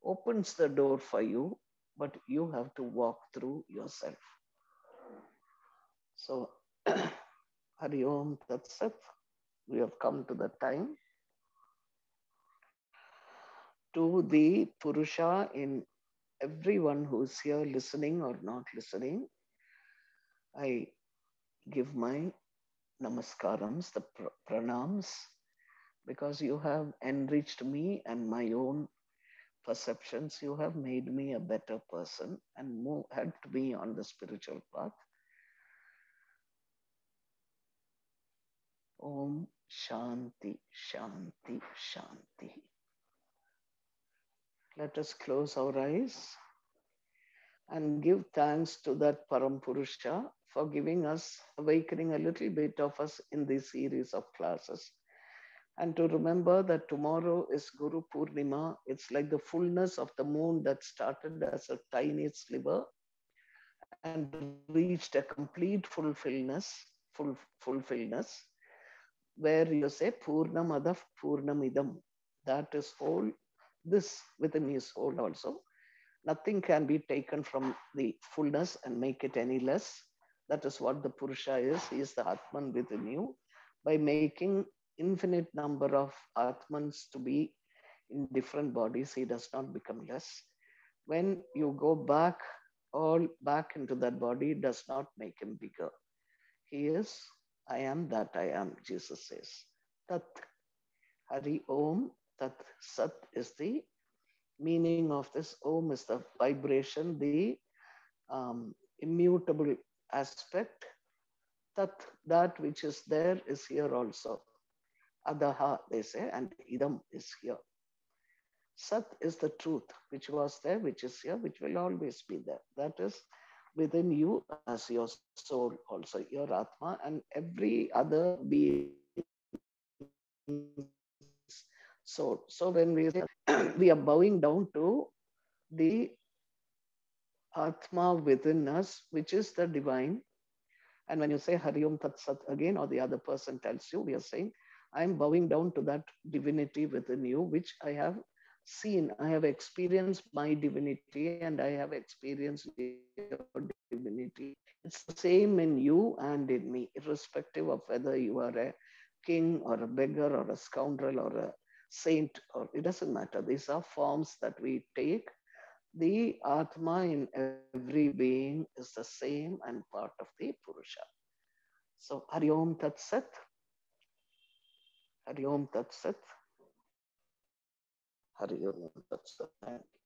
opens the door for you, but you have to walk through yourself. So, Hari Om Tat Sat, we have come to the time to the Purusha in everyone who's here listening or not listening. I give my namaskarams, the pranams, because you have enriched me and my own perceptions. You have made me a better person and helped me on the spiritual path. Om Shanti, Shanti, Shanti. Let us close our eyes and give thanks to that Parampurusha for giving us, awakening a little bit of us in this series of classes. And to remember that tomorrow is Guru Purnima. It's like the fullness of the moon that started as a tiny sliver and reached a complete fulfillness, where you say Purnamadav Purnamidam. That is whole. This within is whole also. Nothing can be taken from the fullness and make it any less. That is what the Purusha is. He is the Atman within you. By making infinite number of Atmans to be in different bodies, he does not become less. When you go back into that body, it does not make him bigger. He is, I am that I am, Jesus says. Tat Hari Om, Tat Sat is the meaning of this. Om is the vibration, the immutable aspect. Tat, that which is there, is here also. Adaha, they say, and idam is here. Sat is the truth, which was there, which is here, which will always be there. That is within you as your soul also, your Atma, and every other being's soul. So when we say we are bowing down to the Atma within us, which is the divine. And when you say Hari Om Tat Sat again, or the other person tells you, we are saying, I'm bowing down to that divinity within you, which I have seen. I have experienced my divinity and I have experienced your divinity. It's the same in you and in me, irrespective of whether you are a king or a beggar or a scoundrel or a saint, or it doesn't matter. These are forms that we take. The Atma in every being is the same and part of the Purusha. So, Hari Om Tat Sat. Hari Om Tat Sat. Hari Om Tat Sat. Thank you.